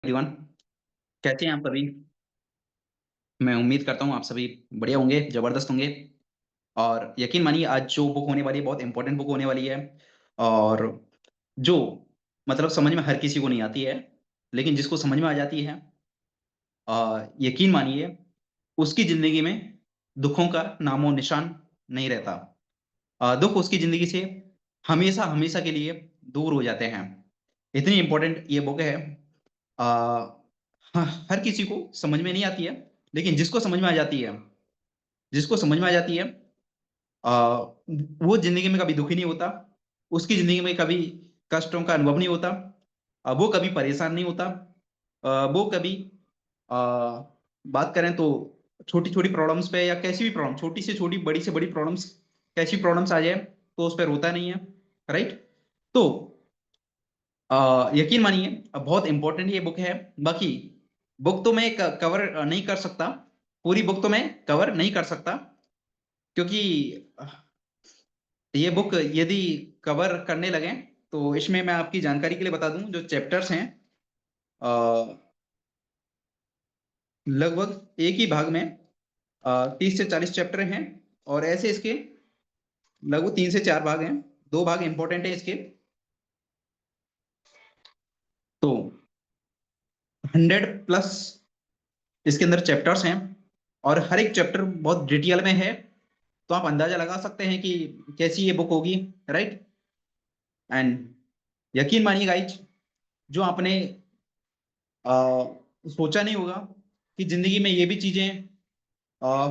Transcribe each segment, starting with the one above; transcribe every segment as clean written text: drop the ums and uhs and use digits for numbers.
Everyone, कैसे हैं आप सभी? मैं उम्मीद करता हूँ आप सभी बढ़िया होंगे, जबरदस्त होंगे। और यकीन मानिए आज जो बुक होने वाली है बहुत इंपॉर्टेंट बुक होने वाली है। और जो मतलब समझ में हर किसी को नहीं आती है, लेकिन जिसको समझ में आ जाती है, यकीन मानिए उसकी जिंदगी में दुखों का नामो निशान नहीं रहता। दुख उसकी जिंदगी से हमेशा हमेशा के लिए दूर हो जाते हैं। इतनी इंपॉर्टेंट ये बुक है। आ, हर किसी को समझ में नहीं आती है, लेकिन जिसको समझ में आ जाती है, जिसको समझ में आ जाती है, आ, वो जिंदगी में कभी दुखी नहीं होता। उसकी जिंदगी में कभी कष्टों का अनुभव नहीं होता। वो कभी परेशान नहीं होता। वो कभी आ, बात करें तो छोटी छोटी प्रॉब्लम्स पे या कैसी भी प्रॉब्लम, छोटी से छोटी बड़ी से बड़ी प्रॉब्लम्स, कैसी प्रॉब्लम्स आ जाए तो उस पर रोता नहीं है। राइट। तो यकीन मानिए बहुत इंपॉर्टेंट ये बुक है। बाकी बुक तो मैं कवर नहीं कर सकता, पूरी बुक तो मैं कवर नहीं कर सकता, क्योंकि ये बुक यदि कवर करने लगे तो इसमें मैं आपकी जानकारी के लिए बता दूं जो चैप्टर्स हैं, अ, लगभग एक ही भाग में 30 से 40 चैप्टर हैं। और ऐसे इसके लगभग 3 से 4 भाग हैं। 2 भाग इंपॉर्टेंट है इसके। तो 100+ इसके अंदर चैप्टर्स हैं, और हर एक चैप्टर बहुत डिटेल में है। तो आप अंदाजा लगा सकते हैं कि कैसी ये बुक होगी। राइट। एंड यकीन मानिए गाइज, जो आपने सोचा नहीं होगा कि जिंदगी में ये भी चीजें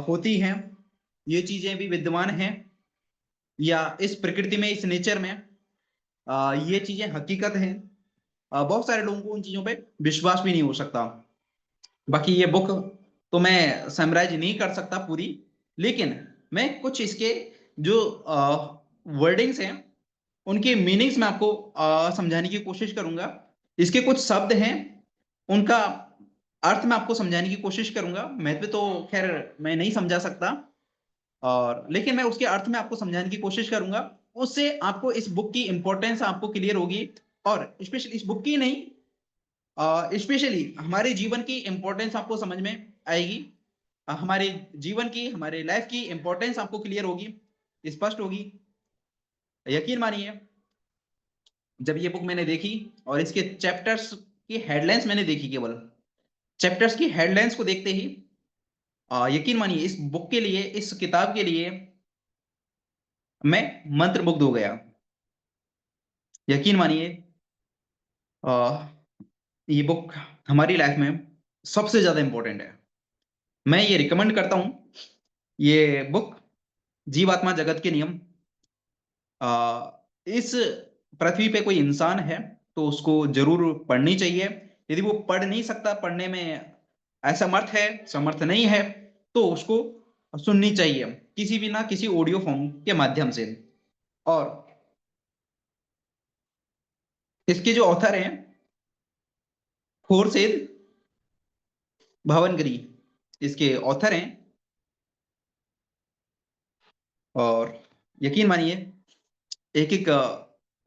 होती हैं, ये चीजें भी विद्यमान हैं, या इस प्रकृति में, इस नेचर में ये चीजें हकीकत हैं। बहुत सारे लोगों को उन चीजों पे विश्वास भी नहीं हो सकता। बाकी ये बुक तो मैं समराइज नहीं कर सकता पूरी, लेकिन मैं कुछ इसके जो वर्डिंग्स हैं, उनके मीनिंग्स मैं आपको समझाने की कोशिश करूंगा। इसके कुछ शब्द हैं, उनका अर्थ मैं आपको समझाने की कोशिश करूंगा। महत्व तो खैर मैं नहीं समझा सकता, और लेकिन मैं उसके अर्थ में आपको समझाने की कोशिश करूंगा। उससे आपको इस बुक की इंपॉर्टेंस आपको क्लियर होगी। और स्पेशली इस बुक की नहीं, स्पेशली हमारे जीवन की इंपॉर्टेंस आपको समझ में आएगी। हमारे जीवन की, हमारे लाइफ की इंपॉर्टेंस आपको क्लियर होगी, स्पष्ट होगी। यकीन मानिए जब ये बुक मैंने देखी और इसके चैप्टर्स की हेडलाइंस मैंने देखी, केवल चैप्टर्स की हेडलाइंस को देखते ही यकीन मानिए इस बुक के लिए, इस किताब के लिए मैं मंत्रमुग्ध हो गया। यकीन मानिए अ, ये बुक हमारी लाइफ में सबसे ज्यादा इंपॉर्टेंट है। मैं ये रिकमेंड करता हूं ये बुक, जीवात्मा जगत के नियम। इस पृथ्वी पे कोई इंसान है तो उसको जरूर पढ़नी चाहिए। यदि वो पढ़ नहीं सकता, पढ़ने में असमर्थ है, समर्थ नहीं है, तो उसको सुननी चाहिए किसी भी ना किसी ऑडियो फॉर्म के माध्यम से। और इसके जो ऑथर हैं, खोरशेद भावनगरी इसके ऑथर हैं। और यकीन मानिए एक एक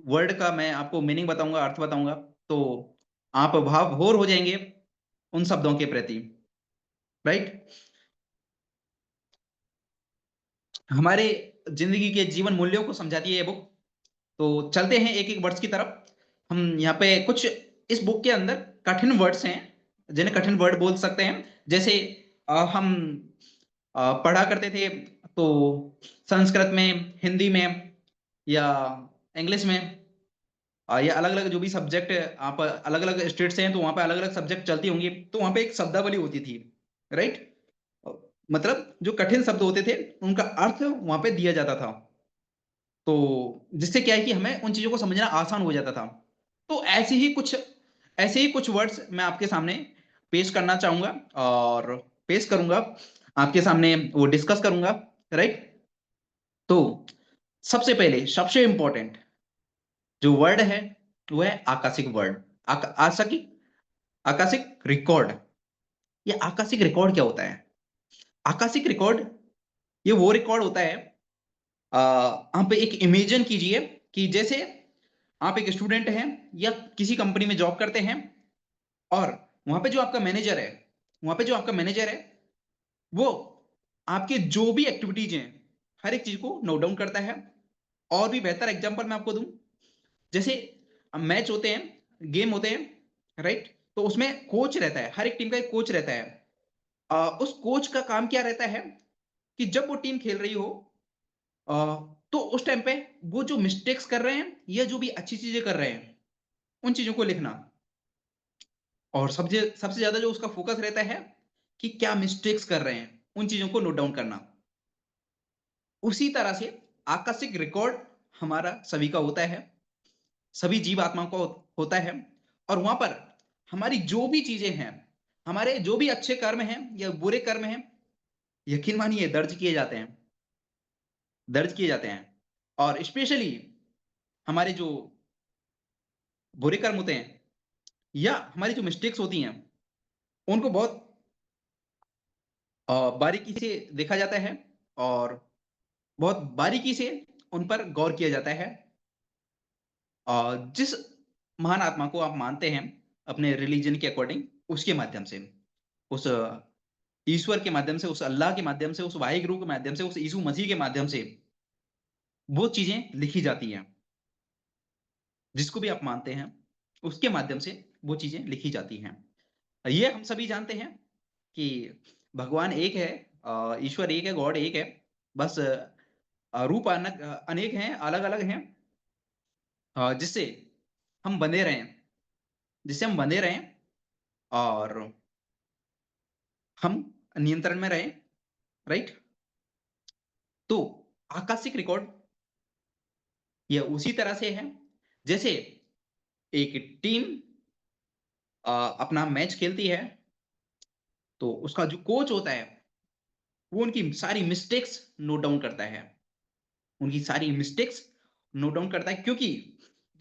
वर्ड का मैं आपको मीनिंग बताऊंगा, अर्थ बताऊंगा, तो आप भावभोर हो जाएंगे उन शब्दों के प्रति। राइट। हमारे जिंदगी के जीवन मूल्यों को समझाती है ये बुक। तो चलते हैं एक एक वर्ड्स की तरफ। हम यहाँ पे कुछ इस बुक के अंदर कठिन वर्ड्स हैं, जिन्हें कठिन वर्ड बोल सकते हैं। जैसे हम पढ़ा करते थे तो संस्कृत में, हिंदी में, या इंग्लिश में, या अलग अलग जो भी सब्जेक्ट, आप अलग अलग स्टेट से हैं तो वहां पे अलग अलग सब्जेक्ट चलती होंगी, तो वहां पे एक शब्दावली होती थी। राइट। मतलब जो कठिन शब्द होते थे उनका अर्थ वहां पे दिया जाता था, तो जिससे क्या है कि हमें उन चीजों को समझना आसान हो जाता था। तो ऐसे ही कुछ वर्ड्स मैं आपके सामने पेश करना चाहूंगा, और पेश करूंगा आपके सामने, वो डिस्कस करूंगा। राइट। तो सबसे पहले सबसे इंपॉर्टेंट जो वर्ड है वो है Akashic word. Akashic, Akashic record. ये आकाशिक रिकॉर्ड क्या होता है? आकाशिक रिकॉर्ड ये वो रिकॉर्ड होता है, आप एक इमेजिन कीजिए कि जैसे आप एक स्टूडेंट हैं या किसी कंपनी में जॉब करते हैं, और वहां पे जो आपका मैनेजर है, वहां पे जो आपका मैनेजर है, वो आपके जो भी एक्टिविटीज हैं, हर एक चीज को नोट डाउन करता है। और भी बेहतर एग्जांपल मैं आपको दूं, जैसे मैच होते हैं, गेम होते हैं, राइट? तो उसमें कोच रहता है, हर एक टीम का एक कोच रहता है। उस कोच का काम क्या रहता है कि जब वो टीम खेल रही हो, अ, तो उस टाइम पे वो जो मिस्टेक्स कर रहे हैं या जो भी अच्छी चीजें कर रहे हैं, उन चीजों को लिखना। और सबसे सबसे ज्यादा जो उसका फोकस रहता है कि क्या मिस्टेक्स कर रहे हैं, उन चीजों को नोट डाउन करना। उसी तरह से आकस्मिक रिकॉर्ड हमारा सभी का होता है, सभी जीव आत्माओं को होता है। और वहां पर हमारी जो भी चीजें हैं, हमारे जो भी अच्छे कर्म हैं या बुरे कर्म हैं, यकीन मानिए दर्ज किए जाते हैं, दर्ज किए जाते हैं। और स्पेशली हमारे जो बुरे कर्म होते हैं या हमारी जो मिस्टेक्स होती हैं, उनको बहुत बारीकी से देखा जाता है और बहुत बारीकी से उन पर गौर किया जाता है। जिस महान आत्मा को आप मानते हैं अपने रिलीजन के अकॉर्डिंग, उसके माध्यम से, उस ईश्वर के माध्यम से, उस अल्लाह के माध्यम से, उस वाहिगुरु के माध्यम से, उस यीशु मसीह के माध्यम से वो चीजें लिखी जाती हैं। जिसको भी आप मानते हैं, उसके माध्यम से वो चीजें लिखी जाती हैं। ये हम सभी जानते हैं कि भगवान एक है, ईश्वर एक है, गॉड एक है। बस रूप अनेक हैं, अलग अलग हैं, जिससे हम बंधे रहें, जिससे हम बंधे रहें और हम नियंत्रण में रहें, राइट? तो आकाशिक रिकॉर्ड ये उसी तरह से है, जैसे एक टीम अपना मैच खेलती है, तो उसका जो कोच होता है, वो उनकी सारी मिस्टेक्स नोट डाउन करता है, उनकी सारी मिस्टेक्स नोट डाउन करता है। क्योंकि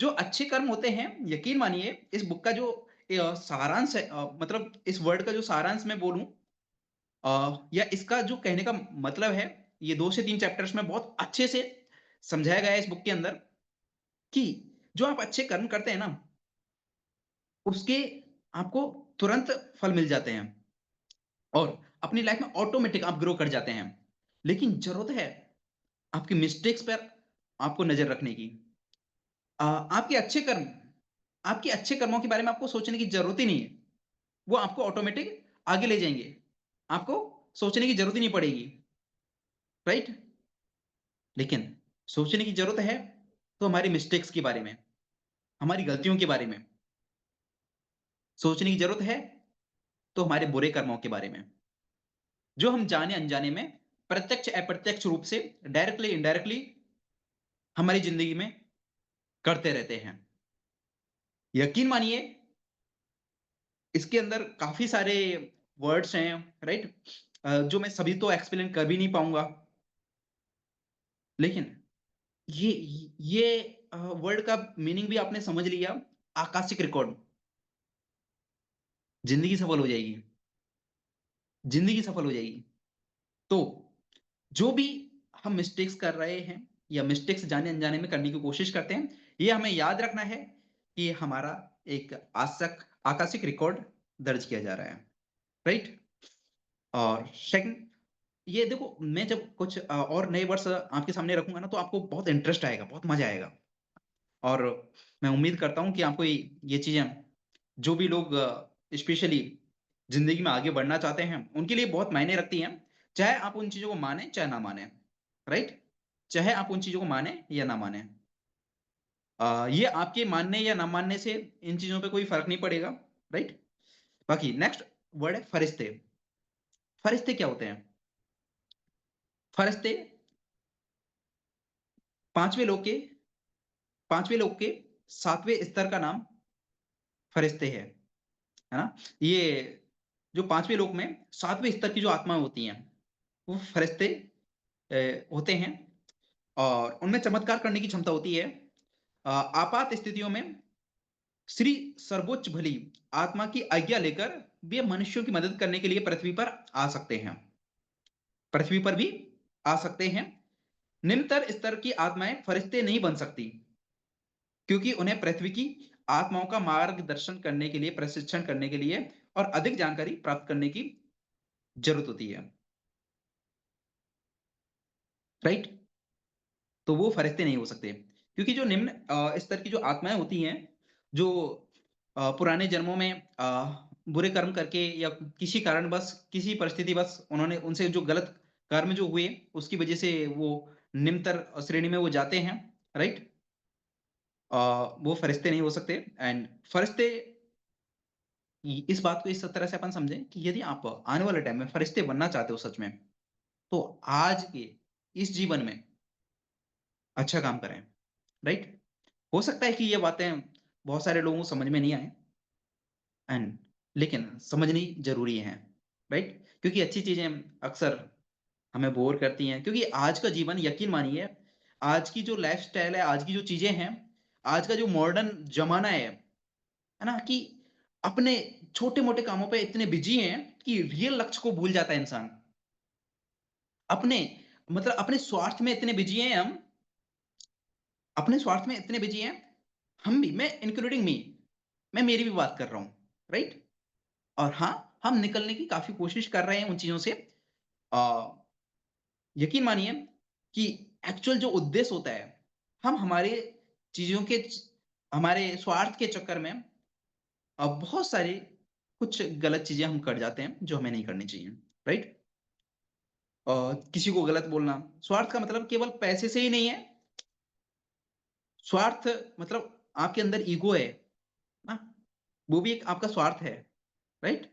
जो अच्छे कर्म होते हैं, यकीन मानिए इस बुक का जो सारांश है, मतलब इस वर्ड का जो सारांश मैं बोलूं, या इसका जो कहने का मतलब है, ये 2 से 3 चैप्टर्स में बहुत अच्छे से समझाया गया है इस बुक के अंदर, कि जो आप अच्छे कर्म करते हैं ना, उसके आपको तुरंत फल मिल जाते हैं और अपनी लाइफ में ऑटोमेटिक आप ग्रो कर जाते हैं। लेकिन जरूरत है आपकी मिस्टेक्स पर आपको नजर रखने की। आपके अच्छे कर्म, आपके अच्छे कर्मों के बारे में आपको सोचने की जरूरत ही नहीं है, वो आपको ऑटोमेटिक आगे ले जाएंगे, आपको सोचने की जरूरत ही नहीं पड़ेगी, राइट? लेकिन सोचने की जरूरत है तो हमारी मिस्टेक्स के बारे में, हमारी गलतियों के बारे में सोचने की जरूरत है, तो हमारे बुरे कर्मों के बारे में, जो हम जाने अनजाने में, प्रत्यक्ष अप्रत्यक्ष रूप से, डायरेक्टली इनडायरेक्टली हमारी जिंदगी में करते रहते हैं। यकीन मानिए इसके अंदर काफी सारे वर्ड्स हैं, राइट? जो मैं सभी तो एक्सप्लेन कर भी नहीं पाऊंगा, लेकिन ये ये वर्ड का मीनिंग भी आपने समझ लिया। आकाशिक रिकॉर्ड, जिंदगी सफल हो जाएगी, जिंदगी सफल हो जाएगी। तो जो भी हम मिस्टेक्स कर रहे हैं या मिस्टेक्स जाने अनजाने में करने की कोशिश करते हैं, ये हमें याद रखना है कि हमारा एक आकाशिक रिकॉर्ड दर्ज किया जा रहा है, राइट? और सेकंड, ये देखो, मैं जब कुछ और नए वर्ड्स आपके सामने रखूंगा ना, तो आपको बहुत इंटरेस्ट आएगा, बहुत मजा आएगा। और मैं उम्मीद करता हूँ कि आपको ये चीजें, जो भी लोग स्पेशली जिंदगी में आगे बढ़ना चाहते हैं, उनके लिए बहुत मायने रखती हैं। चाहे आप उन चीजों को माने चाहे ना माने, राइट? चाहे आप उन चीजों को माने या ना माने, ये आपके मानने या ना मानने से इन चीजों पे कोई फर्क नहीं पड़ेगा, राइट? बाकी नेक्स्ट वर्ड है फरिश्ते। फरिश्ते क्या होते हैं? फरिश्ते पांचवें लोक के पांचवें लोक के 7वें स्तर का नाम फरिश्ते है ना? ये जो 5वें लोक में 7वें स्तर की जो आत्माएं होती हैं, वो फरिश्ते होते हैं। और उनमें चमत्कार करने की क्षमता होती है। आपात स्थितियों में श्री सर्वोच्च भली आत्मा की आज्ञा लेकर वे मनुष्यों की मदद करने के लिए पृथ्वी पर आ सकते हैं, पृथ्वी पर भी आ सकते हैं। निम्नतर स्तर की आत्माएं फरिश्ते नहीं बन सकती, क्योंकि उन्हें पृथ्वी की आत्माओं का मार्गदर्शन करने के लिए, प्रशिक्षण करने के लिए और अधिक जानकारी प्राप्त करने की जरूरत होती है, राइट? तो वो फरिश्ते नहीं हो सकते, क्योंकि जो निम्न स्तर की जो आत्माएं होती हैं, जो पुराने जन्मों में बुरे कर्म करके या किसी कारणवश, किसी परिस्थितिवश उन्होंने उनसे जो गलत कर्म जो हुए, उसकी वजह से वो निम्नतर श्रेणी में वो जाते हैं, राइट? वो फरिश्ते नहीं हो सकते। एंड फरिश्ते, इस बात को इस तरह से अपन समझें कि यदि आप आने वाले टाइम में फरिश्ते बनना चाहते हो सच में, तो आज के इस जीवन में अच्छा काम करें, राइट? हो सकता है कि ये बातें बहुत सारे लोगों को समझ में नहीं आए, एंड लेकिन समझनी जरूरी है, राइट? क्योंकि अच्छी चीजें अक्सर हमें बोर करती हैं, क्योंकि आज का जीवन, यकीन मानिए, आज की जो लाइफस्टाइल है, आज की जो चीजें हैं, आज का जो मॉडर्न जमाना है ना, कि अपने छोटे-मोटे कामों पे इतने बिजी हैं कि रियल लक्ष्य को भूल जाता है इंसान। अपने मतलब अपने स्वार्थ में इतने बिजी हैं हम, अपने स्वार्थ में इतने बिजी हैं, हम भी, मैं इंक्लूडिंग मी, मैं मेरी भी बात कर रहा हूँ, राइट? और हाँ, हम निकलने की काफ़ी कोशिश कर रहे हैं उन चीज़ों से। अ, यकीन मानिए कि एक्चुअल जो उद्देश्य होता है, हम हमारे चीज़ों के हमारे स्वार्थ के चक्कर में बहुत सारी कुछ गलत चीज़ें हम कर जाते हैं, जो हमें नहीं करनी चाहिए, राइट? किसी को गलत बोलना, स्वार्थ का मतलब केवल पैसे से ही नहीं है, स्वार्थ मतलब आपके अंदर ईगो है ना? वो भी एक आपका स्वार्थ है, राइट?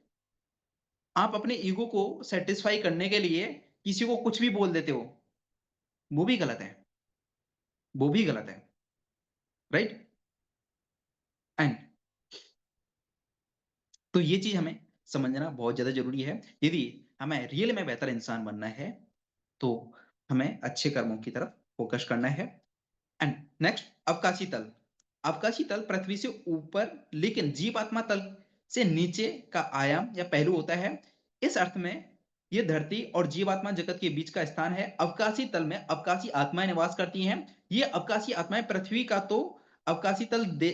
आप अपने ईगो को सैटिस्फाई करने के लिए किसी को कुछ भी बोल देते हो, वो भी गलत है, वो भी गलत है, राइट? एंड तो ये चीज़ हमें समझना बहुत ज़्यादा ज़रूरी है। यदि हमें रियल में बेहतर इंसान बनना है, तो हमें अच्छे कर्मों की तरफ फ़ोकस करना है। एंड नेक्स्ट, अवकाशी तल। अवकाशी तल पृथ्वी से ऊपर लेकिन जीवात्मा तल से नीचे का आयाम या पहलू होता है। इस अर्थ में ये धरती और जीवात्मा जगत के बीच का स्थान है। अवकाशी तल में अवकाशी आत्माएं निवास करती हैं। ये अवकाशी आत्माएं पृथ्वी का तो अवकाशी तल दे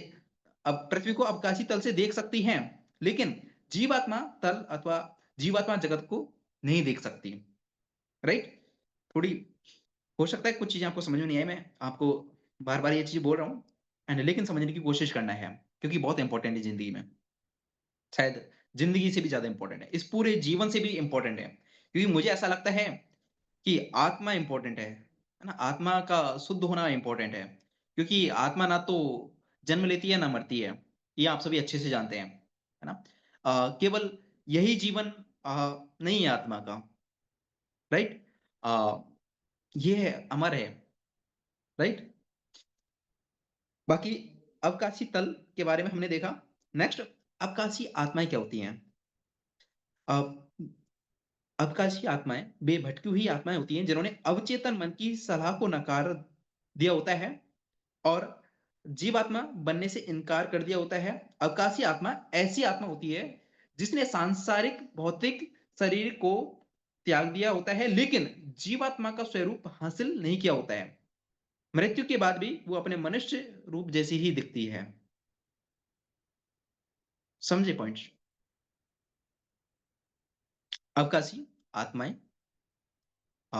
अब पृथ्वी को अवकाशी तल से देख सकती हैं, लेकिन जीवात्मा तल अथवा जीवात्मा जगत को नहीं देख सकती, राइट? थोड़ी हो सकता है कुछ चीज़ें आपको समझ में नहीं आई, मैं आपको बार-बार ये चीज़ बोल रहा हूँ, एंड लेकिन समझने की कोशिश करना है, क्योंकि बहुत इम्पोर्टेंट है ज़िंदगी में। शायद ज़िंदगी से भी ज़्यादा इम्पोर्टेंट है, इस पूरे जीवन से भी इम्पोर्टेंट है। क्योंकि मुझे ऐसा लगता है कि आत्मा इम्पोर्टेंट है ना? आत्मा का शुद्ध होना इम्पोर्टेंट है, क्योंकि आत्मा ना तो जन्म लेती है, ना मरती है। ये आप सभी अच्छे से जानते हैं, है ना? केवल यही जीवन नहीं है आत्मा का, राइट? अ, ये है, अमर है, राइट? बाकी अवकाशी तल के बारे में हमने देखा। नेक्स्ट, अवकाशी आत्माएँ क्या होती हैं? अ, अवकाशी आत्माएँ वे भटकी हुई आत्माएँ होती हैं जिन्होंने अवचेतन मन की सलाह को नकार दिया होता है और जीवात्मा बनने से इनकार कर दिया होता है। अवकाशी आत्मा ऐसी आत्मा होती है जिसने सांसारिक भौतिक शरीर को त्याग दिया होता है, लेकिन जीवात्मा का स्वरूप हासिल नहीं किया होता है। मृत्यु के बाद भी वो अपने मनुष्य रूप जैसी ही दिखती है। समझे पॉइंट्स? अवकाशी आत्माएँ, अ,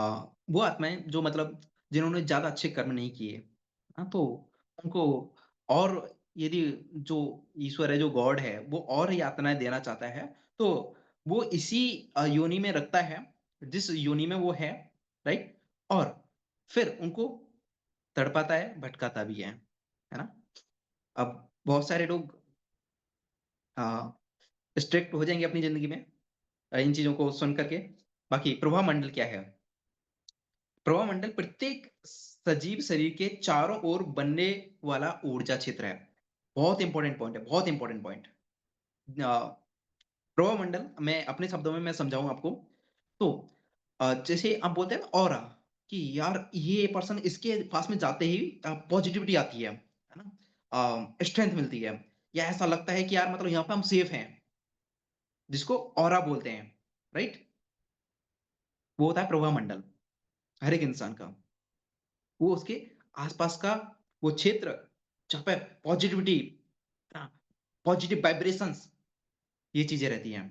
वो आत्माएँ जो मतलब जिन्होंने ज़्यादा अच्छे कर्म नहीं किए, हाँ, तो उनको और यदि जो ईश्वर है, जो गॉड है, वो और यातनाएँ देना चाहता है, तो वो इसी योनि में रखता है, जिस योनि में वो है? और फिर उनको तड़पाता है, भटकाता भी है ना? अब बहुत सारे लोग स्ट्रिक्ट हो जाएँगे अपनी ज़िंदगी में इन चीज़ों को सुन कर के। बाकी प्रभा मंडल क्या है? प्रभा मंडल प्रत्येक सजीव शरीर के चारों ओर बनने वाला ऊर्जा क्षेत्र है। बहुत इंपॉर्टेंट पॉइंट है, बहुत इंपॉर्टेंट पॉइंट। प्रभा मंडल मैं अपने शब्दों में मैं समझाऊँ आपको, तो जैसे आप बोलते हैं ना ऑरा, कि यार ये पर्सन इसके पास में जाते ही पॉजिटिविटी आती है ना? स्ट्रेंथ मिलती है, या ऐसा लगता है कि यार मतलब यहाँ पे हम सेफ हैं, जिसको ऑरा बोलते हैं, राइट? वो होता है प्रभा मंडल, हर एक इंसान का। वो उसके आसपास का वो क्षेत्र जहाँ पे पॉजिटिविटी, पॉजिटिव वाइब्रेशंस ये चीजें रहती हैं।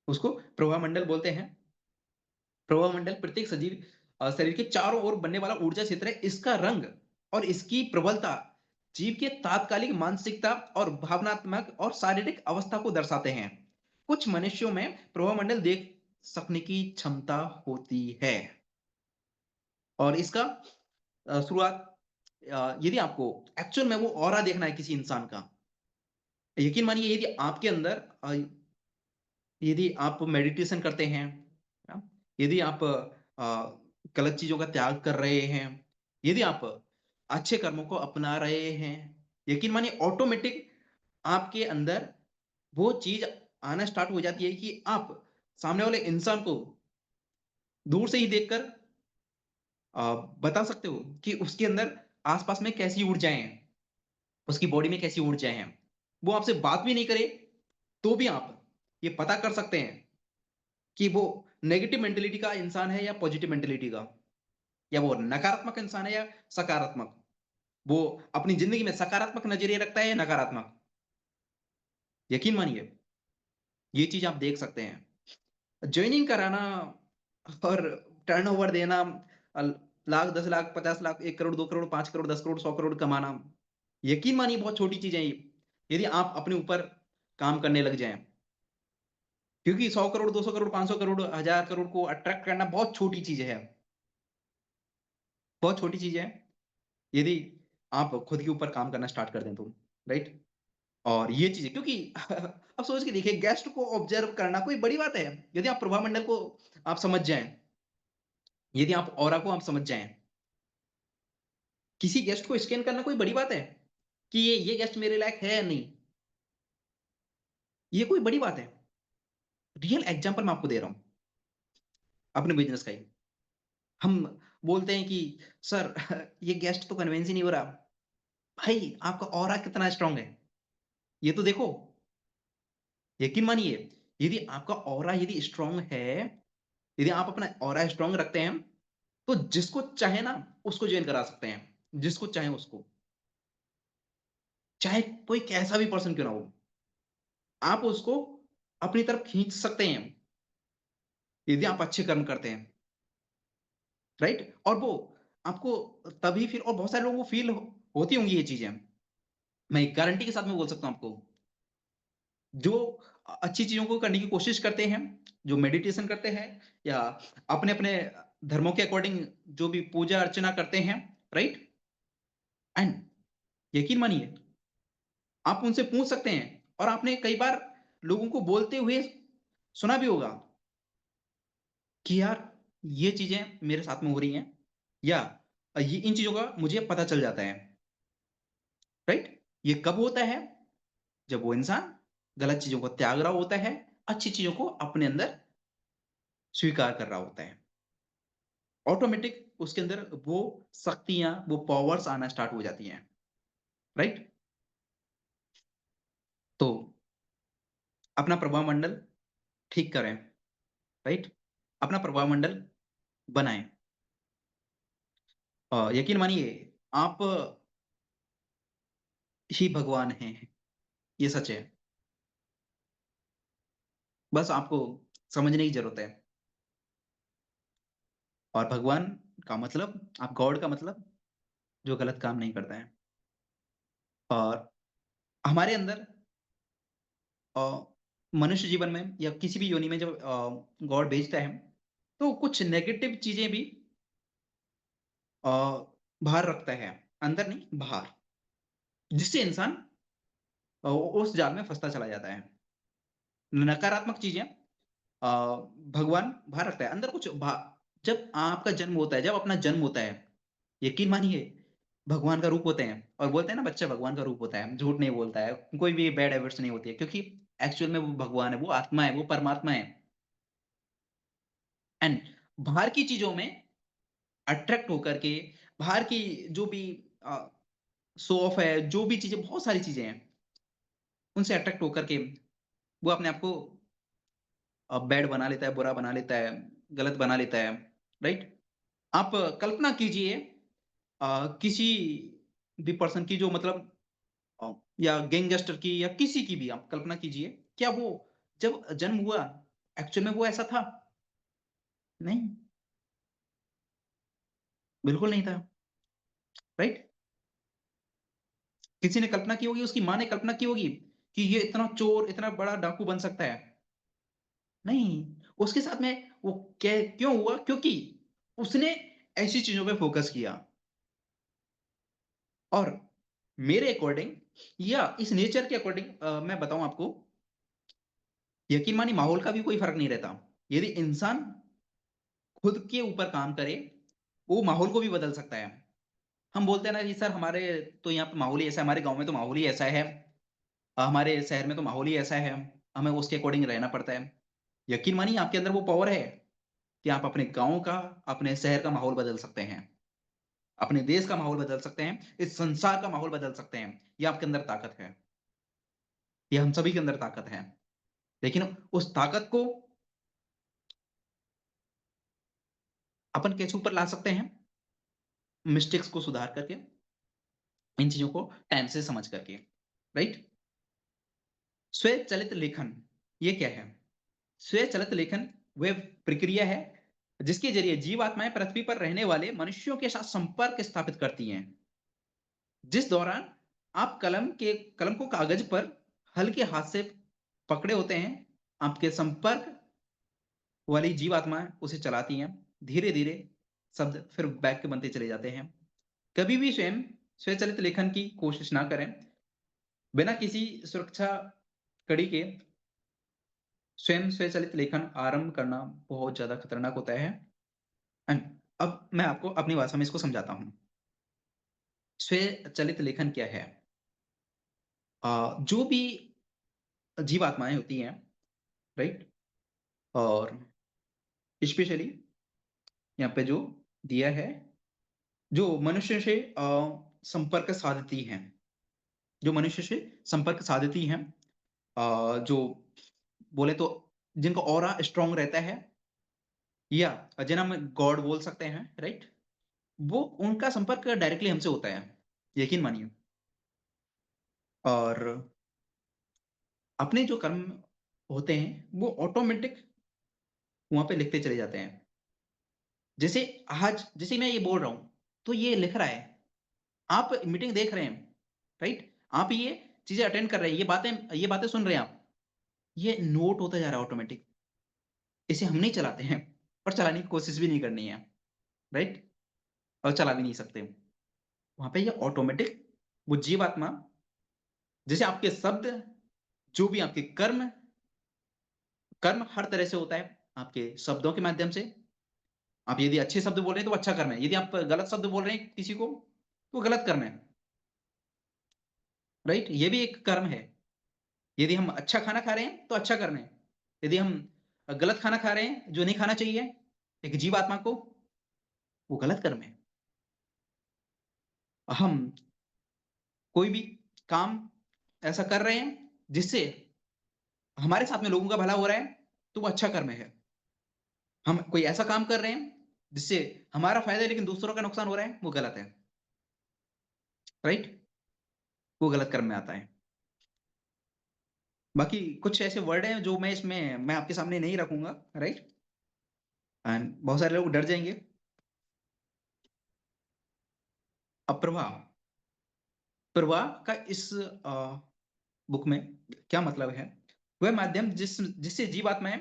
उसको प्रभा मंडल बोलते हैं। प्रभा मंडल प्रत्येक सजीव शरीर के चारों ओर बनने वाला ऊर्जा क्षेत्र है। इसका रंग और इसकी प्रबलता जीव के तात्कालिक मानसिकता और भावनात्मक और शारीरिक अवस्था को दर्शाते हैं। कुछ मनुष्यों में प्रभा मंडल देख सकने की क्षमता होती है। और इसका शुरुआत यदि आपको एक्चुअल में वो ऑरा देखना है किसी इंसान का, यकीन मानिए यदि आपके अंदर यदि आप मेडिटेशन करते हैं, यदि आप गलत चीजों का त्याग कर रहे हैं, यदि आप अच्छे कर्मों को अपना रहे हैं, यकीन मानिए ऑटोमेटिक आपके अंदर वो चीज आना स्टार्ट हो जाती है कि आप सामने वाले इंसान को दूर से ही देखकर बता सकते हो कि उसके अंदर आसपास में कैसी ऊर्जाएं हैं, उसकी बॉडी में कैसी ऊर्जाएं हैं। वो आपसे बात भी नहीं करे तो भी आप ये पता कर सकते हैं कि वो नेगेटिव मेंटेलिटी का इंसान है या पॉजिटिव मेंटेलिटी का, या वो नकारात्मक इंसान है या सकारात्मक, वो अपनी जिंदगी में सकारात्मक नजरिए रखता है या नकारात्मक। यकीन मानिए ये चीज आप देख सकते हैं। ज्वाइनिंग कराना और टर्नओवर देना, लाख 10 लाख 50 लाख 1 करोड़ 2 करोड़ 5 करोड़ 10 करोड़ 100 करोड़ कमाना, यकीन मानिए बहुत छोटी चीजें हैं ये, यदि आप अपने ऊपर काम करने लग जाएं। क्योंकि 100 करोड़ 200 करोड़ 500 करोड़ 1000 करोड़ को अट्रैक्ट करना बहुत छोटी चीज है, बहुत छोटी चीज है, यदि आप खुद के ऊपर काम करना स्टार्ट कर दें तो। राइट। और ये चीजें क्योंकि अब सोच के देखिए, गेस्ट को ऑब्जर्व करना कोई बड़ी बात है। यदि आप प्रभाव मंडल को आप समझ जाएं, यदि आप ऑरा को आप समझ जाएं, किसी गेस्ट को स्कैन करना कोई बड़ी बात है कि ये गेस्ट मेरे लायक है या नहीं, ये कोई बड़ी बात है। रियल एग्जांपल मैं आपको दे रहा हूं अपने बिजनेस का ही। हम बोलते हैं कि सर ये गेस्ट तो कन्विंस ही नहीं हो रहा। भाई आपका ऑरा कितना स्ट्रांग है ये तो देखो। यकीन मानिए यदि आपका ऑरा यदि स्ट्रांग है, यदि आप अपना ऑरा स्ट्रांग रखते हैं, तो जिसको चाहे ना उसको ज्वाइन करा सकते हैं, जिसको चाहे उसको, चाहे कोई कैसा भी पर्सन क्यों ना हो, आप उसको अपनी तरफ खींच सकते हैं यदि आप अच्छे कर्म करते हैं। राइट। और वो आपको तभी फिर, और बहुत सारे लोगों को फील होती होंगी ये चीजें, मैं गारंटी के साथ में बोल सकता हूं आपको। जो अच्छी चीजों को करने की कोशिश करते हैं, जो मेडिटेशन करते हैं, या अपने अपने धर्मों के अकॉर्डिंग जो भी पूजा अर्चना करते हैं, राइट। एंड यकीन मानिए आप उनसे पूछ सकते हैं, और आपने कई बार लोगों को बोलते हुए सुना भी होगा कि यार ये चीजें मेरे साथ में हो रही हैं, या ये इन चीजों का मुझे पता चल जाता है। राइट। ये कब होता है? जब वो इंसान गलत चीजों को त्याग रहा होता है, अच्छी चीजों को अपने अंदर स्वीकार कर रहा होता है। ऑटोमेटिक उसके अंदर वो शक्तियां, वो पावर्स आना स्टार्ट हो जाती हैं। राइट। तो अपना प्रभाव मंडल ठीक करें। राइट। अपना प्रभाव मंडल बनाएं। यकीन मानिए आप ही भगवान हैं, ये सच है। बस आपको समझने की जरूरत है। और भगवान का मतलब, आप गॉड का मतलब जो गलत काम नहीं करता है। और हमारे अंदर अ, मनुष्य जीवन में या किसी भी योनि में जब गॉड भेजता है, तो कुछ नेगेटिव चीजें भी अ, बाहर रखता है, अंदर नहीं बाहर, जिससे इंसान उस जाल में फंसता चला जाता है। नकारात्मक चीजें भगवान बाहर रखता है, अंदर कुछ जब आपका जन्म होता है, जब अपना जन्म होता है, यकीन मानिए भगवान का रूप होते हैं। और बोलते हैं ना बच्चा भगवान का रूप होता है, झूठ नहीं बोलता है, कोई भी बैड हैबिट्स नहीं होती है, क्योंकि एक्चुअल में वो भगवान है, वो आत्मा है, वो परमात्मा है। एंड बाहर की चीजों में अट्रैक्ट होकर के, बाहर की जो भी शो ऑफ है, जो भी चीजें, बहुत सारी चीजें हैं, उनसे अट्रैक्ट होकर के वो अपने आप को बैड बना लेता है, बुरा बना लेता है, गलत बना लेता है। राइट। आप कल्पना कीजिए किसी भी पर्सन की जो मतलब या गैंगस्टर की या किसी की भी आप कल्पना कीजिए, क्या वो जब जन्म हुआ एक्चुअल में वो ऐसा था? नहीं, बिल्कुल नहीं था, राइट? किसी ने कल्पना की होगी, उसकी माँ ने कल्पना की होगी कि ये इतना चोर, इतना बड़ा डाकू बन सकता है। नहीं, उसके साथ में वो क्यों हुआ? क्योंकि उसने ऐसी चीज़ों पे फ़ोकस किया और मेरे अकॉर्डिंग या इस नेचर के अकॉर्डिंग मैं बताऊँ आपको, यकीन मानिए माहौल का भी कोई फ़र्क नहीं रहता। यदि इंसान खुद के ऊपर काम करे, वो माहौल को भी बदल सकता है। हम बोलते हैं ना कि सर हमारे तो यहाँ पे माहौल ही ऐसा है, हमारे गाँव में तो माहौल ही ऐसा है, हमारे शहर में तो माहौल ही ऐसा है, हमें उसके अकॉर्डिंग रहना पड़ता है। यकीन मानिए आपके अंदर वो पावर है कि आप अपने गाँव का, अपने शहर का माहौल बदल सकते हैं, अपने देश का माहौल बदल सकते हैं, इस संसार का माहौल बदल सकते हैं। ये आपके अंदर ताकत है, ये हम सभी के अंदर ताकत है। लेकिन उस ताकत को अपन कैसे ऊपर ला सकते हैं? मिस्टेक्स को सुधार करके, इन चीज़ों को टाइम से समझ करके, राइट? स्वचालित लेखन, ये क्या है? स्वचालित लेखन वह प्रक्रिया है जिसके जरिए जीवात्माएं पृथ्वी पर रहने वाले मनुष्यों के साथ संपर्क स्थापित करती हैं, जिस दौरान आप कलम को कागज पर हल्के हाथ से पकड़े होते हैं। आपके संपर्क वाली जीवात्माएं उसे चलाती हैं। धीरे धीरे शब्द फिर वाक्य बनते चले जाते हैं। कभी भी स्वयं स्वचालित लेखन की कोशिश ना करें। बिना किसी सुरक्षा कड़ी के स्वयं स्वचालित लेखन आरंभ करना बहुत ज्यादा खतरनाक होता है। एंड अब मैं आपको अपनी भाषा में इसको समझाता हूँ। स्वचालित लेखन क्या है? जो भी जीवात्माएं होती हैं, राइट? और स्पेशली यहाँ पे जो दिया है, जो मनुष्य से संपर्क साधती हैं, जो मनुष्य से संपर्क साधती हैं, जो बोले तो जिनका ऑरा स्ट्रांग रहता है, या जिन्हें हम गॉड बोल सकते हैं, राइट? वो उनका संपर्क डायरेक्टली हमसे होता है, यकीन मानिए। और अपने जो कर्म होते हैं वो ऑटोमेटिक वहां पे लिखते चले जाते हैं। जैसे आज जैसे मैं ये बोल रहा हूँ तो ये लिख रहा है, आप मीटिंग देख रहे हैं, राइट? आप ये चीजें अटेंड कर रहे हैं, ये बातें सुन रहे हैं आप, ये नोट होता जा रहा है ऑटोमेटिक। इसे हम नहीं चलाते हैं और चलाने की कोशिश भी नहीं करनी है, राइट? और चला भी नहीं सकते। वहां पे ये ऑटोमेटिक वो जीवात्मा, जैसे आपके शब्द, जो भी आपके कर्म, कर्म हर तरह से होता है आपके शब्दों के माध्यम से। आप यदि अच्छे शब्द बोल रहे हैं तो वो अच्छा कर्म है, यदि आप गलत शब्द बोल रहे हैं किसी को तो वो गलत कर्म है, राइट? ये भी एक कर्म है। यदि हम अच्छा खाना खा रहे हैं तो अच्छा कर्म है, यदि हम गलत खाना खा रहे हैं जो नहीं खाना चाहिए एक जीवात्मा को, वो गलत कर्म है। हम कोई भी काम ऐसा कर रहे हैं जिससे हमारे साथ में लोगों का भला हो रहा है तो वो अच्छा कर्म है। हम कोई ऐसा काम कर रहे हैं जिससे हमारा फायदा है लेकिन दूसरों का नुकसान हो रहा है, वो गलत है, राइट? वो गलत कर्म में आता है। बाकी कुछ ऐसे वर्ड हैं जो मैं आपके सामने नहीं रखूंगा, राइट? एंड बहुत सारे लोग डर जाएंगे। अप्रवाह, प्रवाह का इस बुक में क्या मतलब है? वह माध्यम जिससे जीवात्माएं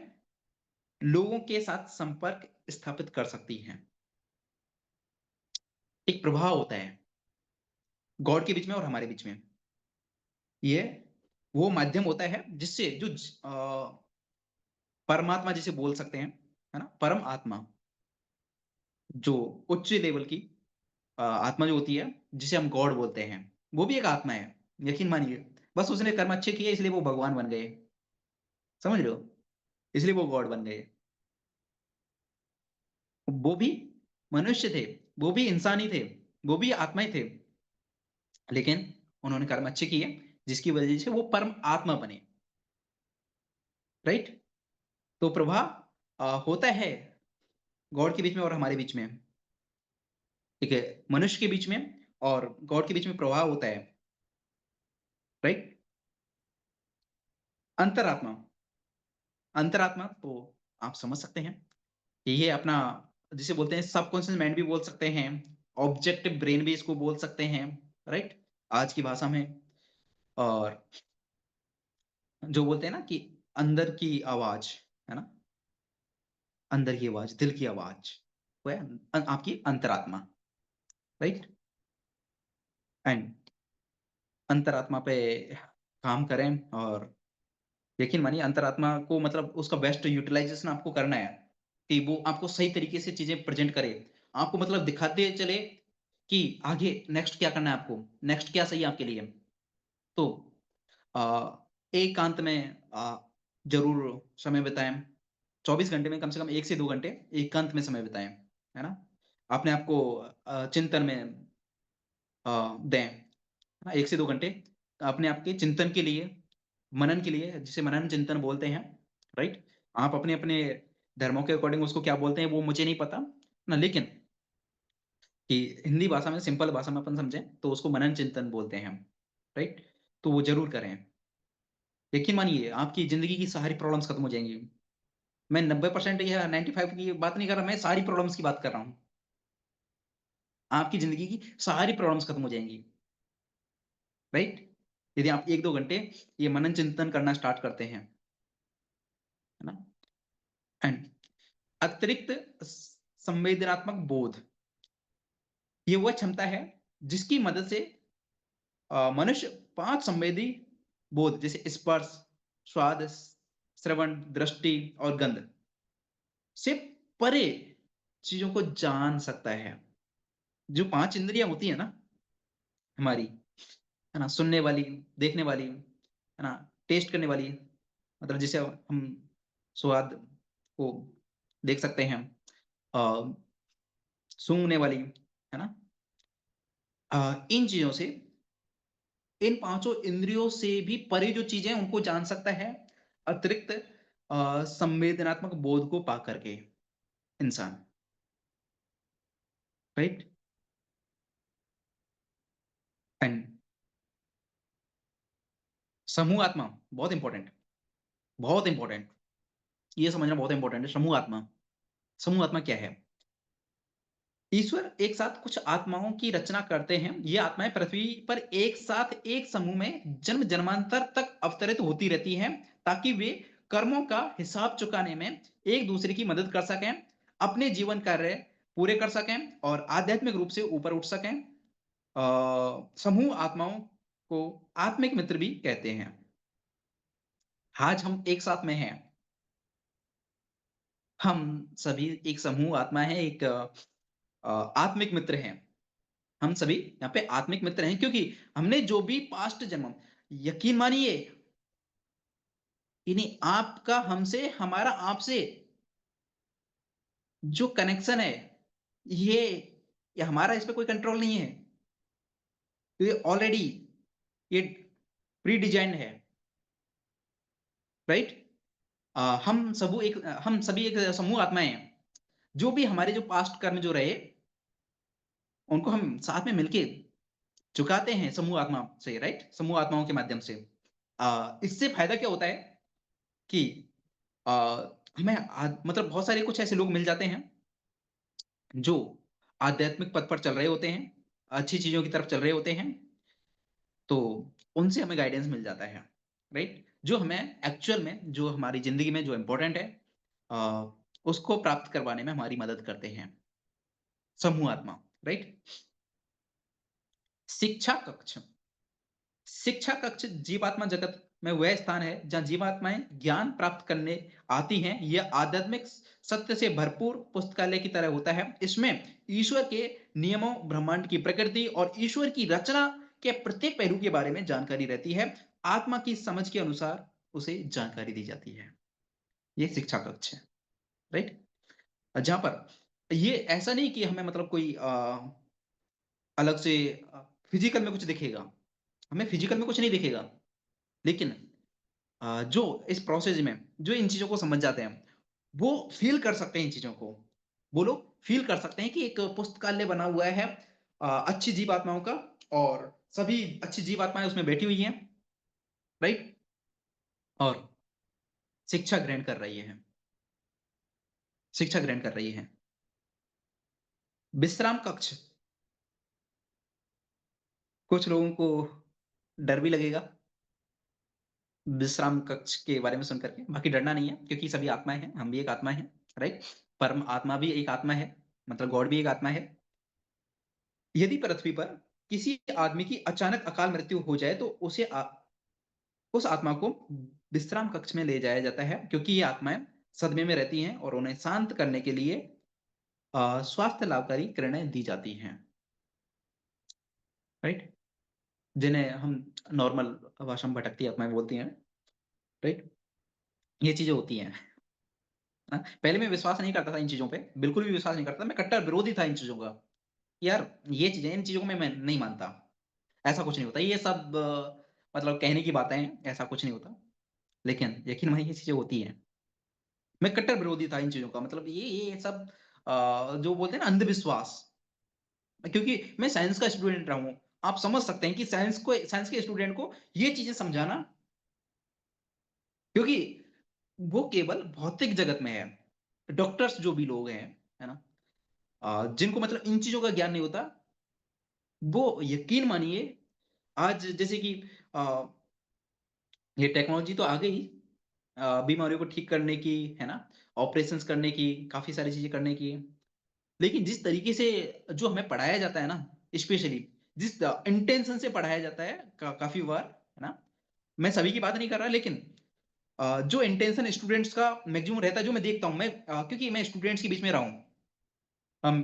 लोगों के साथ संपर्क स्थापित कर सकती हैं। एक प्रभाव होता है गॉड के बीच में और हमारे बीच में। ये वो माध्यम होता है जिससे परमात्मा जिसे बोल सकते हैं, है ना? परम आत्मा, जो उच्च लेवल की आत्मा जो होती है, जिसे हम गॉड बोलते हैं, वो भी एक आत्मा है, यकीन मानिए। बस उसने कर्म अच्छे किए इसलिए वो भगवान बन गए, समझ रहे हो? इसलिए वो गॉड बन गए। वो भी मनुष्य थे, वो भी इंसान ही थे, वो भी आत्माएं थे, लेकिन उन्होंने कर्म अच्छे किए जिसकी वजह से वो परम आत्मा बने, राइट? तो प्रभाव होता है गॉड के बीच में और हमारे बीच में, ठीक है? मनुष्य के बीच में और गॉड के बीच में प्रभाव होता है। राइट। अंतरात्मा, अंतरात्मा तो आप समझ सकते हैं कि ये अपना जिसे बोलते हैं सबकॉन्शियस माइंड भी बोल सकते हैं, ऑब्जेक्टिव ब्रेन भी इसको बोल सकते हैं, राइट, आज की भाषा में। और जो बोलते हैं ना कि अंदर की आवाज, है ना, अंदर की आवाज, दिल की आवाज, वो है आपकी अंतरात्मा, राइट। एंड अंतरात्मा पे काम करें, और यकीन मानिए अंतरात्मा को मतलब उसका बेस्ट यूटिलाइजेशन आपको करना है कि वो आपको सही तरीके से चीजें प्रेजेंट करे, आपको मतलब दिखाते चले कि आगे नेक्स्ट क्या करना है आपको, नेक्स्ट क्या सही है आपके लिए। तो आ, एकांत में जरूर समय बिताएं, 24 घंटे में कम से कम 1 से 2 घंटे एकांत में समय बिताएं, है ना। अपने आप को चिंतन में दें, है ना, 1 से 2 घंटे अपने आप के चिंतन के लिए, मनन के लिए, जिसे मनन चिंतन बोलते हैं, राइट। आप अपने अपने धर्मों के अकॉर्डिंग उसको क्या बोलते हैं वो मुझे नहीं पता ना, लेकिन कि हिंदी भाषा में, सिंपल भाषा में अपन समझें तो उसको मनन चिंतन बोलते हैं, राइट। तो वो जरूर करें। यकीन मानिए आपकी जिंदगी की सारी प्रॉब्लम्स खत्म हो जाएंगी। मैं 90% या 95 की बात नहीं कर रहा, मैं सारी प्रॉब्लम्स की बात कर रहा हूँ। आपकी जिंदगी की सारी प्रॉब्लम्स खत्म हो जाएंगी, राइट, यदि आप 1-2 घंटे ये मनन चिंतन करना स्टार्ट करते हैं, है ना। एंड अतिरिक्त संवेदनात्मक बोध, ये वह क्षमता है जिसकी मदद से मनुष्य 5 संवेदी बोध जैसे स्पर्श, स्वाद, श्रवण, दृष्टि और गंध से परे चीजों को जान सकता है। जो 5 इंद्रियां होती है ना हमारी, है ना, सुनने वाली, देखने वाली, है ना, टेस्ट करने वाली, मतलब जिसे हम स्वाद को देख सकते हैं, अ, सूंघने वाली, है ना, इन चीजों से, इन 5 इंद्रियों से भी परे जो चीजें हैं उनको जान सकता है, अतिरिक्त संवेदनात्मक बोध को पा करके इंसान, राइट। एंड समूह आत्मा बहुत इंपॉर्टेंट, बहुत इंपॉर्टेंट, ये समझना बहुत इंपॉर्टेंट है। समूह आत्मा, समूह आत्मा क्या है? ईश्वर एक साथ कुछ आत्माओं की रचना करते हैं। ये आत्माएं पृथ्वी पर एक साथ एक समूह में जन्म जन्मांतर तक अवतरित होती रहती हैं, ताकि वे कर्मों का हिसाब चुकाने में एक दूसरे की मदद कर सकें, अपने जीवन कार्य पूरे कर सकें और आध्यात्मिक रूप से ऊपर उठ सकें। समूह आत्माओं को आत्मिक मित्र भी कहते हैं। आज हम एक साथ में हैं, हम सभी एक समूह आत्मा है, एक आत्मिक मित्र हैं। हम सभी यहाँ पे आत्मिक मित्र हैं, क्योंकि हमने जो भी पास्ट जन्म, यकीन मानिए, इन्हीं आपका हमसे, हमारा आपसे जो कनेक्शन है, ये ये हमारा इस पे कोई कंट्रोल नहीं है, ये ऑलरेडी ये प्री डिजाइन है, राइट। हम सभी एक समूह आत्माएं हैं। जो भी हमारे जो पास्ट कर्म जो रहे, उनको हम साथ में मिलके चुकाते हैं समूह आत्मा से, राइट, समूह आत्माओं के माध्यम से। इससे फायदा क्या होता है कि आ, मतलब बहुत सारे कुछ ऐसे लोग मिल जाते हैं जो आध्यात्मिक पथ पर चल रहे होते हैं, अच्छी चीजों की तरफ चल रहे होते हैं, तो उनसे हमें गाइडेंस मिल जाता है, राइट, जो हमें एक्चुअल में, जो हमारी जिंदगी में जो इंपॉर्टेंट है, आ, उसको प्राप्त करवाने में हमारी मदद करते हैं समूह आत्मा, राइट। शिक्षा कक्ष, शिक्षा कक्ष जीवात्मा जगत में वह स्थान है जहां जीवात्माएं ज्ञान प्राप्त करने आती हैं। यह आध्यात्मिक सत्य से भरपूर पुस्तकालय की तरह होता है। इसमें ईश्वर के नियमों, ब्रह्मांड की प्रकृति और ईश्वर की रचना के प्रत्येक पहलू के बारे में जानकारी रहती है। आत्मा की समझ के अनुसार उसे जानकारी दी जाती है। ये शिक्षा कक्ष है, राइट। जहां पर ये ऐसा नहीं कि हमें मतलब कोई अलग से फिजिकल में कुछ दिखेगा, हमें फिजिकल में कुछ नहीं दिखेगा, लेकिन जो इस प्रोसेस में जो इन चीजों को समझ जाते हैं, वो फील कर सकते हैं इन चीजों को। वो लोग फील कर सकते हैं कि एक पुस्तकालय बना हुआ है अच्छी जीव आत्माओं का, और सभी अच्छी जीव आत्माएं उसमें बैठी हुई हैं, राइट? और शिक्षा ग्रहण कर रही है, शिक्षा ग्रहण कर रही है। विश्राम कक्ष, कुछ लोगों को डर भी लगेगा विश्राम कक्ष के बारे में सुन करके, बाकी डरना नहीं है क्योंकि सभी आत्माएँ हैं, हम भी एक आत्मा हैं, राइट? परम आत्मा भी एक आत्मा है, मतलब गॉड भी एक आत्मा है। यदि पृथ्वी पर किसी आदमी की अचानक अकाल मृत्यु हो जाए तो उस आत्मा को विश्राम कक्ष में ले जाया जाता है क्योंकि ये आत्माएँ सदमे में रहती हैं और उन्हें शांत करने के लिए स्वास्थ्य लाभकारी किरणें दी जाती हैं, राइट? जिन्हें हम नॉर्मल भाषा में भटकती आत्माएँ बोलते हैं, राइट? ये चीज़ें होती हैं। हाँ, पहले मैं विश्वास नहीं करता था इन चीज़ों पे, बिल्कुल भी विश्वास नहीं करता था, मैं कट्टर विरोधी था इन चीज़ों का। यार, ये चीज़ें इन चीज़ों को मैं नहीं मानता, ऐसा कुछ नहीं होता, ये सब मतलब कहने की बातें हैं, ऐसा कुछ नहीं होता। लेकिन यकीन मानिए ये चीज़ें होती हैं। मैं कट्टर विरोधी था इन चीज़ों का, मतलब ये सब जो बोलते हैं ना अंधविश्वास, क्योंकि मैं साइंस का स्टूडेंट रहा हूँ। आप समझ सकते हैं कि साइंस के स्टूडेंट को ये चीज़ें समझाना, क्योंकि वो केवल भौतिक जगत में है। डॉक्टर्स जो भी लोग हैं, है ना? जिनको मतलब इन चीज़ों का ज्ञान नहीं होता, वो यकीन मानिए आज जैसे कि अ, ये टेक्नोलॉजी तो आ गई बीमारियों को ठीक करने की, है ना? ऑपरेशंस करने की, काफ़ी सारी चीज़ें करने की। लेकिन जिस तरीके से जो हमें पढ़ाया जाता है ना, स्पेशली जिस इंटेंशन से पढ़ाया जाता है काफ़ी बार, है ना? मैं सभी की बात नहीं कर रहा लेकिन जो इंटेंशन स्टूडेंट्स का मैक्सिमम रहता है, जो मैं देखता हूँ, मैं क्योंकि मैं स्टूडेंट्स के बीच में रहा हूँ। हम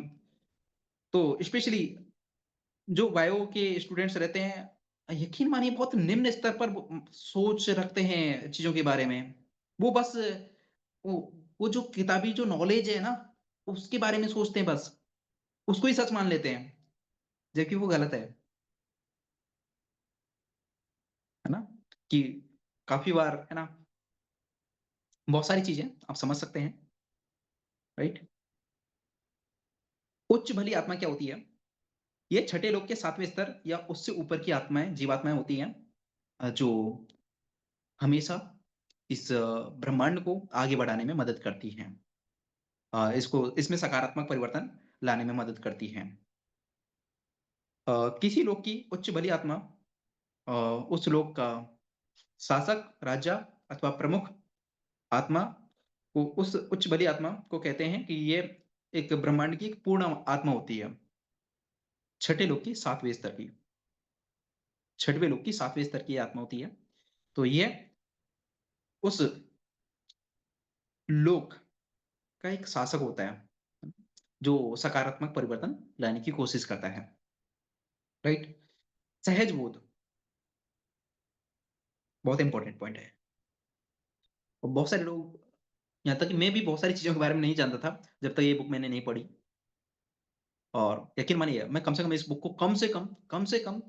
तो स्पेशली जो बायो के स्टूडेंट्स रहते हैं, यकीन मानिए बहुत निम्न स्तर पर वो सोच रखते हैं चीज़ों के बारे में। वो बस वो वो जो किताबी जो नॉलेज है ना, उसके बारे में सोचते हैं बस, उसको ही सच मान लेते हैं, जबकि वो गलत है ना? कि काफ़ी बार, है ना, बहुत सारी चीज़ें आप समझ सकते हैं, राइट? उच्च भली आत्मा क्या होती है? ये छठे लोक के 7वें स्तर या उससे ऊपर की आत्माएँ, जीवात्माएँ होती हैं जो हमेशा इस ब्रह्मांड को आगे बढ़ाने में मदद करती हैं। इसको इसमें सकारात्मक परिवर्तन लाने में मदद करती हैं। किसी लोक की उच्च बली आत्मा अ, उस लोक का शासक, राजा अथवा प्रमुख आत्मा को, उस उच्च बली आत्मा को कहते हैं कि ये एक ब्रह्मांड की एक पूर्ण आत्मा होती है। छठे लोक की 7वें स्तर की, छठवें लोक की 7वें स्तर की आत्मा होती है। तो ये उस लोक का एक शासक होता है, जो सकारात्मक परिवर्तन लाने की कोशिश करता है, राइट? सहज बोध बहुत इंपॉर्टेंट पॉइंट है। और बहुत सारे लोग, यहाँ तक कि मैं भी बहुत सारी चीज़ों के बारे में नहीं जानता था, जब तक ये बुक मैंने नहीं पढ़ी। और यकीन मानिए मैं कम से कम इस बुक को कम से कम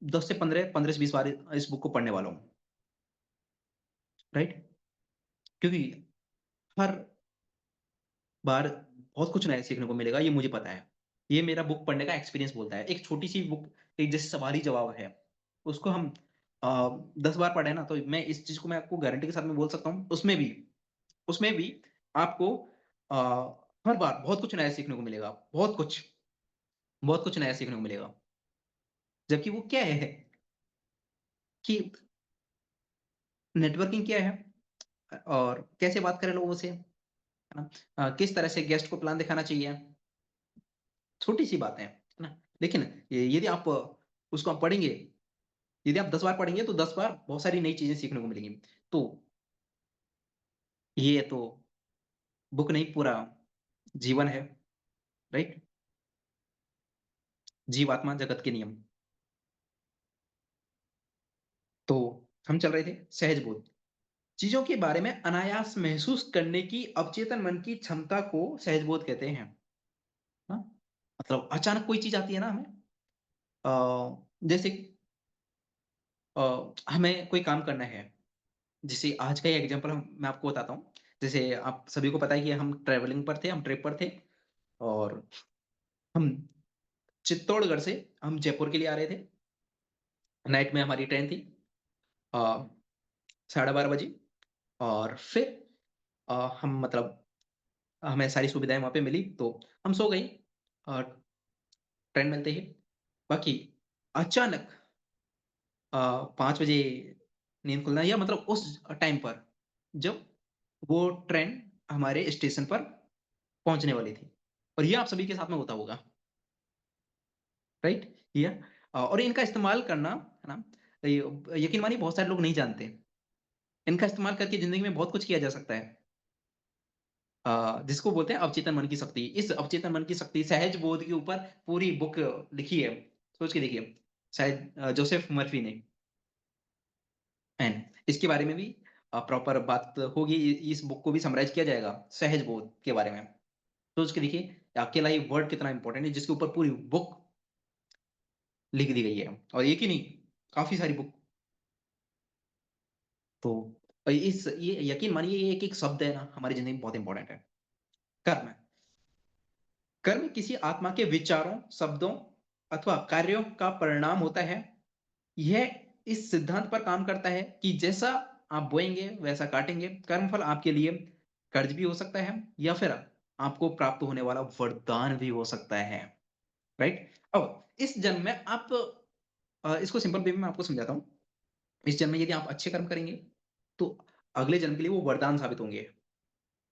10 से 15 से 20 बार इस बुक को पढ़ने वाला हूँ, राइट? क्योंकि हर बार बहुत कुछ नया सीखने को मिलेगा, ये मुझे पता है। ये मेरा बुक पढ़ने का एक्सपीरियंस बोलता है। एक छोटी-सी बुक, एक जैसे सवाल ही जवाब है, उसको हम 10 बार पढ़े ना, तो मैं इस चीज़ को मैं आपको गारंटी के साथ में बोल सकता हूँ, उसमें भी आपको अ, हर बार बहुत कुछ नया सीखने को मिलेगा, बहुत कुछ नया सीखने को मिलेगा। जबकि वो क्या है कि नेटवर्किंग क्या है और कैसे बात करें लोगों से, है ना? किस तरह से गेस्ट को प्लान दिखाना चाहिए, छोटी-सी बातें, है ना? लेकिन यदि आप उसको आप पढ़ेंगे, यदि आप 10 बार पढ़ेंगे तो 10 बार बहुत सारी नई चीज़ें सीखने को मिलेंगी। तो ये तो बुक नहीं, पूरा जीवन है, राइट? जीवात्मा जगत के नियम। तो हम चल रहे थे सहज बोध। चीज़ों के बारे में अनायास महसूस करने की अवचेतन मन की क्षमता को सहज बोध कहते हैं। हाँ? मतलब अचानक कोई चीज़ आती है ना हमें, जैसे हमें कोई काम करना है। जैसे आज का ही एग्ज़ाम्पल हम मैं आपको बताता हूँ। जैसे आप सभी को पता है कि हम ट्रैवलिंग पर थे, हम ट्रिप पर थे और हम चित्तौड़गढ़ से हम जयपुर के लिए आ रहे थे। नाइट में हमारी ट्रेन थी 12:30 बजे और फिर हम मतलब हमें सारी सुविधाएँ वहाँ पे मिली, तो हम सो गए और ट्रेन मिलते ही। बाकी अचानक 5 बजे नींद खुलना या मतलब उस टाइम पर जब वो ट्रेन हमारे स्टेशन पर पहुँचने वाली थी और ये आप सभी के साथ में होता होगा, राइट? और इनका इस्तेमाल करना, है ना? यकीन मानिए बहुत सारे लोग नहीं जानते। इनका इस्तेमाल करके ज़िंदगी में बहुत कुछ किया जा सकता है। जिसको बोलते हैं अवचेतन मन की शक्ति। इस अवचेतन मन की शक्ति सहज बोध के ऊपर पूरी बुक लिखी है। सोच के देखिए, शायद जोसेफ मर्फी ने। एंड इसके बारे में भी प्रॉपर बात होगी। इस बुक को भी समराइज़ किया जाएगा, सहज बोध के बारे में। सोच के देखिए, अकेला ये वर्ड कितना इम्पोर्टेंट है, जिसके ऊपर पूरी बुक लिख दी गई है और एक ही नहीं, काफ़ी सारी बुक। तो ये यकीन मानिए ये एक-एक शब्द है ना, हमारी ज़िंदगी में बहुत इम्पोर्टेंट है। कर्म। कर्म किसी आत्मा के विचारों, शब्दों अथवा कार्यों का परिणाम होता है। यह इस सिद्धांत पर काम करता है कि जैसा आप बोएँगे, वैसा काटेंगे। कर्मफल आपके लिए कर्ज भी हो सकता है या फिर आपको प्राप्त होने वाला वरदान भी हो सकता है, राइट? अब इस जन्म में आप इसको सिंपल वे में मैं आपको समझाता हूँ। इस जन्म में यदि आप अच्छे कर्म करेंगे, तो अगले जन्म के लिए वो वरदान साबित होंगे।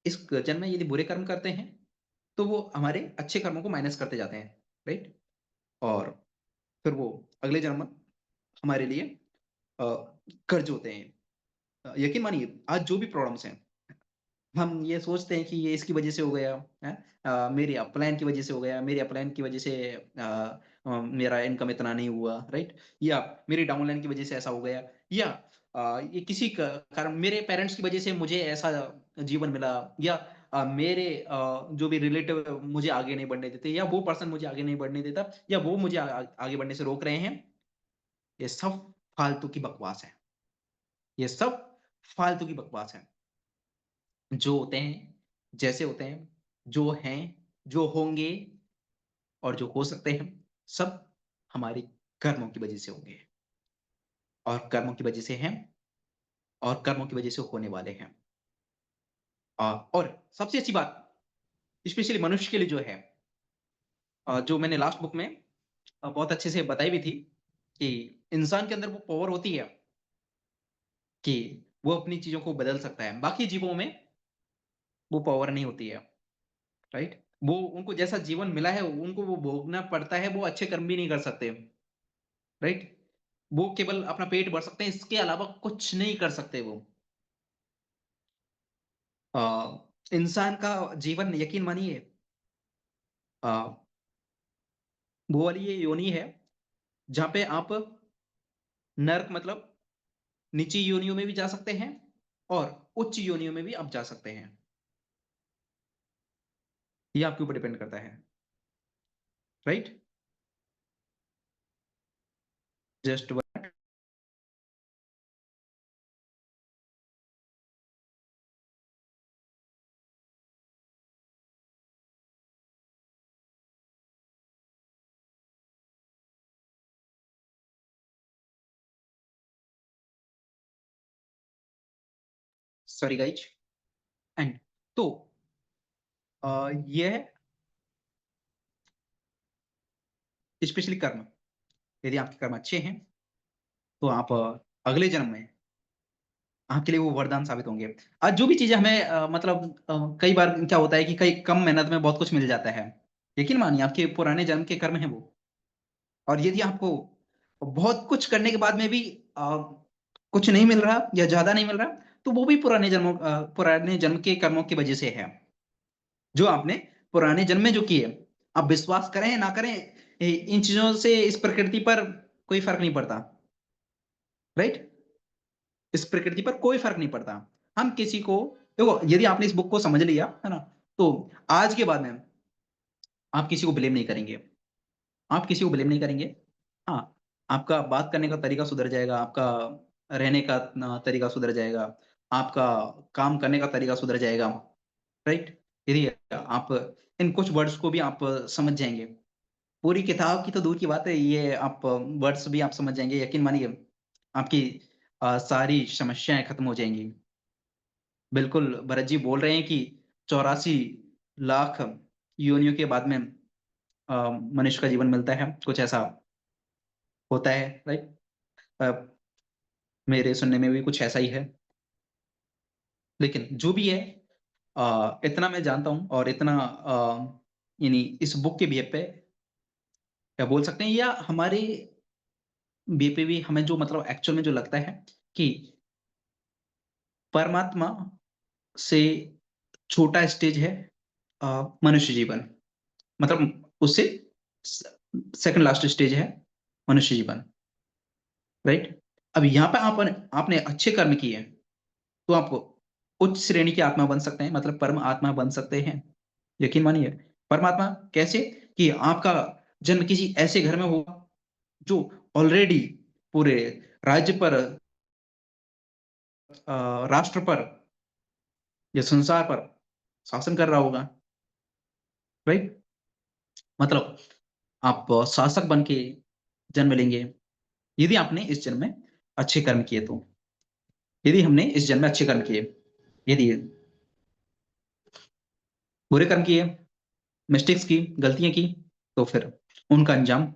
इस जन्म में यदि बुरे कर्म करते हैं, तो वो हमारे अच्छे कर्मों को माइनस करते जाते हैं, राइट? और फिर वो अगले जन्म में हमारे लिए अ, कर्ज होते हैं। यकीन मानिए आज जो भी प्रॉब्लम्स हैं, हम ये सोचते हैं कि ये इसकी वजह से हो गया, हैं? मेरी अपलाइन की वजह से हो गया, मेरी अपलाइन की वजह से मेरा इनकम इतना नहीं हुआ, राइट? या मेरी डाउनलाइन की वजह से ऐसा हो गया या ये किसी कारण मेरे पेरेंट्स की वजह से मुझे ऐसा जीवन मिला या मेरे जो भी रिलेटिव मुझे आगे नहीं बढ़ने देते या वो पर्सन मुझे आगे नहीं बढ़ने देता या वो मुझे आगे बढ़ने से रोक रहे हैं। ये सब फालतू की बकवास है। ये सब फालतू की बकवास है। जो होते हैं, जैसे होते हैं, जो हैं, जो होंगे और जो हो सकते हैं, सब हमारे कर्मों की वजह से होंगे और कर्मों की वजह से हैं और कर्मों की वजह से होने वाले हैं। और सबसे अच्छी बात स्पेशली मनुष्य के लिए जो है, जो मैंने लास्ट बुक में बहुत अच्छे से बताई भी थी कि इंसान के अंदर वो पावर होती है कि वो अपनी चीज़ों को बदल सकता है। बाकी जीवों में वो पावर नहीं होती है, राइट? वो उनको जैसा जीवन मिला है, उनको वो भोगना पड़ता है, वो अच्छे कर्म भी नहीं कर सकते। राइट? वो केवल अपना पेट भर सकते हैं, इसके अलावा कुछ नहीं कर सकते वो। अ, इंसान का जीवन यकीन मानिए अ, वो वाली ये योनि है, जहाँ पे आप नर्क मतलब नीची योनियों में भी जा सकते हैं और उच्च योनियों में भी आप जा सकते हैं। ये आपके ऊपर डिपेंड करता है, राइट? जस्ट व सॉरी गाइज़ एंड तो ये है स्पेशली कर्म। यदि आपके कर्म अच्छे हैं, तो आप अगले जन्म में आपके लिए वो वरदान साबित होंगे। आज जो भी चीज़ें हमें मतलब कई बार क्या होता है कि कई कम मेहनत में बहुत कुछ मिल जाता है। यकीन मानिए आपके पुराने जन्म के कर्म हैं वो और यदि आपको बहुत कुछ करने के बाद में भी अ, कुछ नहीं मिल रहा या ज़्यादा नहीं मिल रहा, तो वो भी पुराने जन्म के कर्मों की वजह से है। जो आपने पुराने जन्म में जो किए, आप विश्वास करें या ना करें, इन चीज़ों से इस प्रकृति पर कोई फ़र्क नहीं पड़ता, राइट? इस प्रकृति पर कोई फ़र्क नहीं पड़ता। हम किसी को देखो यदि आपने इस बुक को समझ लिया, है ना? तो आज के बाद में आप किसी को ब्लेम नहीं करेंगे। आप किसी को ब्लेम नहीं करेंगे। हाँ, आपका बात करने का तरीका सुधर जाएगा, आपका रहने का तरीका सुधर जाएगा, आपका काम करने का तरीका सुधर जाएगा, राइट? यदि आप इन कुछ वर्ड्स को भी आप समझ जाएँगे। पूरी किताब की तो दूर की बात है, ये आप वर्ड्स भी आप समझ जाएँगे, यकीन मानिए आपकी सारी समस्याएं खत्म हो जाएंगी। बिल्कुल भरत जी बोल रहे हैं कि 84 लाख योनियों के बाद में मनुष्य का जीवन मिलता है, कुछ ऐसा होता है, राइट। मेरे सुनने में भी कुछ ऐसा ही है। लेकिन जो भी है, इतना मैं जानता हूं और इतना यानी इस बुक के बेस पे क्या बोल सकते हैं, या हमारे बे पे भी हमें जो मतलब एक्चुअल में जो लगता है कि परमात्मा से छोटा स्टेज है मनुष्य जीवन, मतलब उससे सेकंड लास्ट स्टेज है मनुष्य जीवन, राइट। अब यहाँ पे आपने अच्छे कर्म किए तो आपको उच्च श्रेणी की आत्मा बन सकते हैं, मतलब परम आत्मा बन सकते हैं। यकीन मानिए, परमात्मा कैसे, कि आपका जन्म किसी ऐसे घर में हुआ जो ऑलरेडी पूरे राज्य पर, राष्ट्र पर या संसार पर शासन कर रहा होगा, राइट। मतलब आप शासक बन के जन्म लेंगे यदि आपने इस जन्म में अच्छे कर्म किए तो। यदि हमने इस जन्म में अच्छे कर्म किए, यदि बुरे कर्म किए, मिस्टेक्स की, गलतियां की, तो फिर उनका अंजाम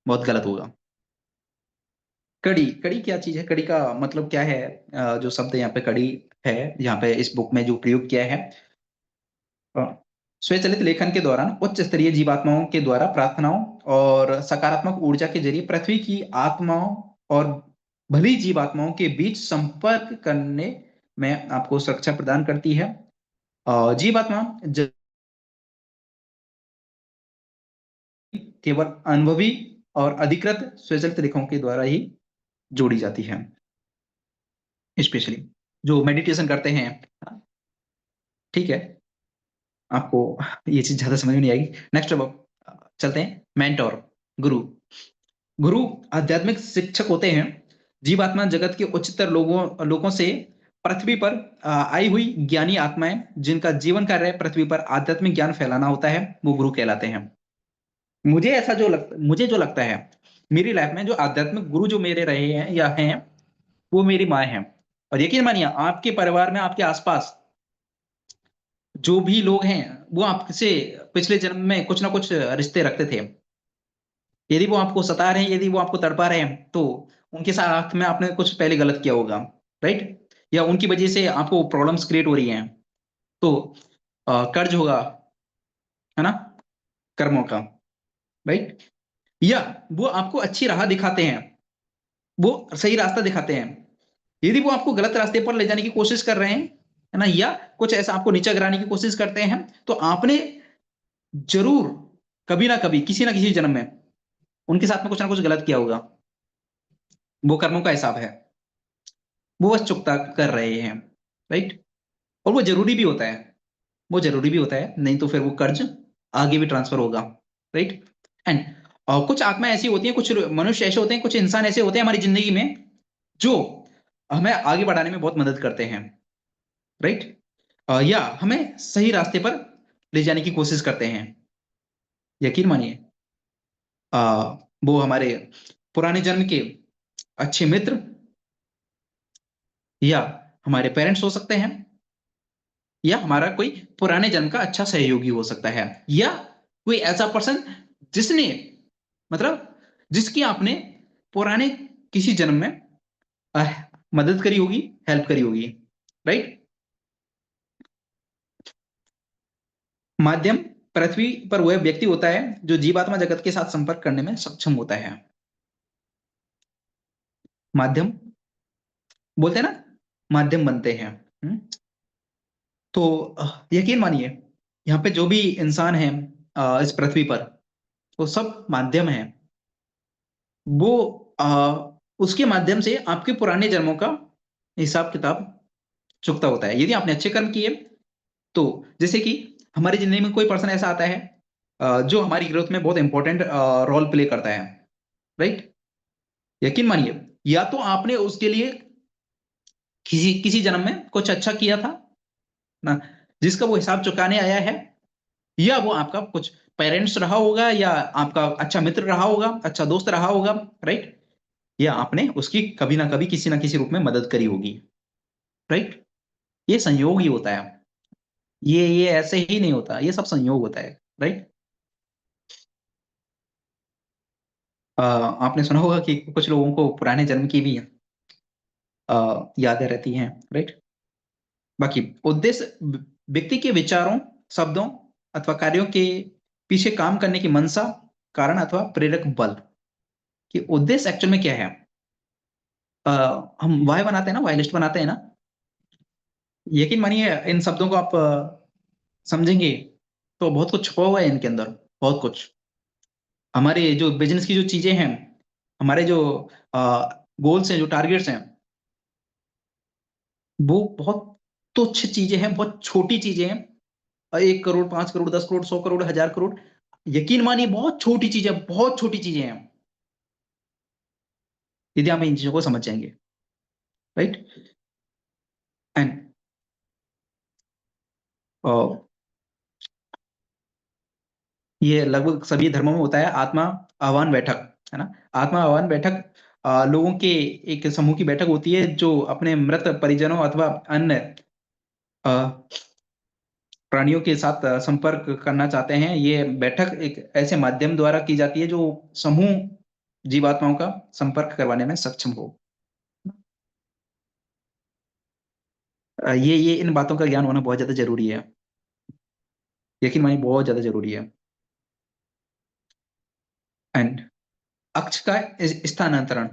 बहुत गलत होगा। कड़ी, कड़ी क्या चीज है, कड़ी का मतलब क्या है? जो शब्द यहाँ पे कड़ी है, यहाँ पे इस बुक में जो प्रयोग किया है, अ, स्वचालित लेखन के दौरान उच्च स्तरीय जीवात्माओं के द्वारा प्रार्थनाओं और सकारात्मक ऊर्जा के जरिए पृथ्वी की आत्माओं और भली जीवात्माओं के बीच संपर्क करने में आपको सुरक्षा प्रदान करती है। जीवात्मा केवल अनुभवी और अधिकृत स्वचालित लेखों के द्वारा ही जोड़ी जाती है, स्पेशली जो मेडिटेशन करते हैं। ठीक है, आपको ये चीज ज्यादा समझ में नहीं आएगी। नेक्स्ट अब चलते हैं, मेंटोर, गुरु। गुरु आध्यात्मिक शिक्षक होते हैं, जीवात्मा जगत के उच्चतर लोगों लोगों से पृथ्वी पर आई हुई ज्ञानी आत्माएं, जिनका जीवन कार्य पृथ्वी पर आध्यात्मिक ज्ञान फैलाना होता है, वो गुरु कहलाते हैं। मुझे जो लगता है, मेरी लाइफ में जो आध्यात्मिक गुरु जो मेरे रहे हैं या हैं, वो मेरी माँ है। और यकीन मानिए, आपके परिवार में, आपके आसपास जो भी लोग हैं, वो आपसे पिछले जन्म में कुछ ना कुछ रिश्ते रखते थे। यदि वो आपको सता रहे हैं, यदि वो आपको तड़पा रहे हैं, तो उनके साथ में आपने कुछ पहले गलत किया होगा, राइट। या उनकी वजह से आपको प्रॉब्लम्स क्रिएट हो रही हैं, तो कर्ज होगा, है ना, कर्मों का, राइट। या वो आपको अच्छी राह दिखाते हैं, वो सही रास्ता दिखाते हैं। यदि वो आपको गलत रास्ते पर ले जाने की कोशिश कर रहे हैं, है ना, या कुछ ऐसा आपको नीचा गिराने की कोशिश करते हैं, तो आपने जरूर कभी ना कभी, किसी ना किसी जन्म में उनके साथ में कुछ ना कुछ गलत किया होगा। वो कर्मों का हिसाब है, वो बस चुकता कर रहे हैं, राइट। और वो जरूरी भी होता है, वो जरूरी भी होता है, नहीं तो फिर वो कर्ज आगे भी ट्रांसफर होगा, राइट। एंड कुछ आत्मा ऐसी होती हैं, कुछ मनुष्य ऐसे होते हैं, कुछ इंसान ऐसे होते हैं हमारी जिंदगी में, जो हमें आगे बढ़ाने में बहुत मदद करते हैं, राइट। या हमें सही रास्ते पर ले जाने की कोशिश करते हैं। यकीन मानिए, वो हमारे पुराने जन्म के अच्छे मित्र, या हमारे पेरेंट्स हो सकते हैं, या हमारा कोई पुराने जन्म का अच्छा सहयोगी हो सकता है, या कोई ऐसा पर्सन जिसने, मतलब जिसकी आपने पुराने किसी जन्म में अह, मदद करी होगी, हेल्प करी होगी, राइट। माध्यम पृथ्वी पर वह व्यक्ति होता है जो जीवात्मा जगत के साथ संपर्क करने में सक्षम होता है। माध्यम बोलते हैं ना, माध्यम बनते हैं। तो यकीन मानिए, यहाँ पे जो भी इंसान है इस पृथ्वी पर, वो सब माध्यम है। वो उसके माध्यम से आपके पुराने जन्मों का हिसाब किताब चुकता होता है, यदि आपने अच्छे कर्म किए तो। जैसे कि हमारी जिंदगी में कोई पर्सन ऐसा आता है जो हमारी ग्रोथ में बहुत इंपॉर्टेंट रोल प्ले करता है, राइट। यकीन मानिए, या तो आपने उसके लिए किसी किसी जन्म में कुछ अच्छा किया था ना, जिसका वो हिसाब चुकाने आया है, या वो आपका कुछ पेरेंट्स रहा होगा, या आपका अच्छा मित्र रहा होगा, अच्छा दोस्त रहा होगा, राइट। या आपने उसकी कभी ना कभी किसी ना किसी रूप में मदद करी होगी, राइट। ये संयोग ही होता है, ये ऐसे ही नहीं होता, ये सब संयोग होता है, राइट। आपने सुना होगा कि कुछ लोगों को पुराने जन्म की भी यादें रहती हैं, राइट। बाकी उद्देश्य व्यक्ति के विचारों, शब्दों अथवा कार्यों के पीछे काम करने की मंशा, कारण अथवा प्रेरक बल। कि उद्देश्य एक्चुअल में क्या है। हम वाय बनाते हैं ना, वाई लिस्ट बनाते हैं ना, यकीन मानिए इन शब्दों को आप समझेंगे तो बहुत कुछ छुपा हुआ है इनके अंदर, बहुत कुछ। हमारे जो बिजनेस की जो चीजें हैं, हमारे जो गोल्स हैं, जो टारगेट्स हैं, वो बहुत तुच्छ चीजें हैं, बहुत छोटी चीजें हैं। 1 करोड़, 5 करोड़, 10 करोड़, 100 करोड़, 1000 करोड़, यकीन मानिए बहुत छोटी चीजें, बहुत छोटी चीजें हैं, यदि आप इन चीजों को समझ जाएंगे, राइट। एंड ये लगभग सभी धर्मों में होता है, आत्मा आह्वान बैठक, है ना। आत्मा आह्वान बैठक लोगों के एक समूह की बैठक होती है जो अपने मृत परिजनों अथवा अन्य अ, प्राणियों के साथ संपर्क करना चाहते हैं। ये बैठक एक ऐसे माध्यम द्वारा की जाती है जो समूह जीवात्माओं का संपर्क करवाने में सक्षम हो। ये इन बातों का ज्ञान होना बहुत ज्यादा जरूरी है, यकीन मानिए बहुत ज्यादा जरूरी है। एंड अक्ष का स्थानांतरण,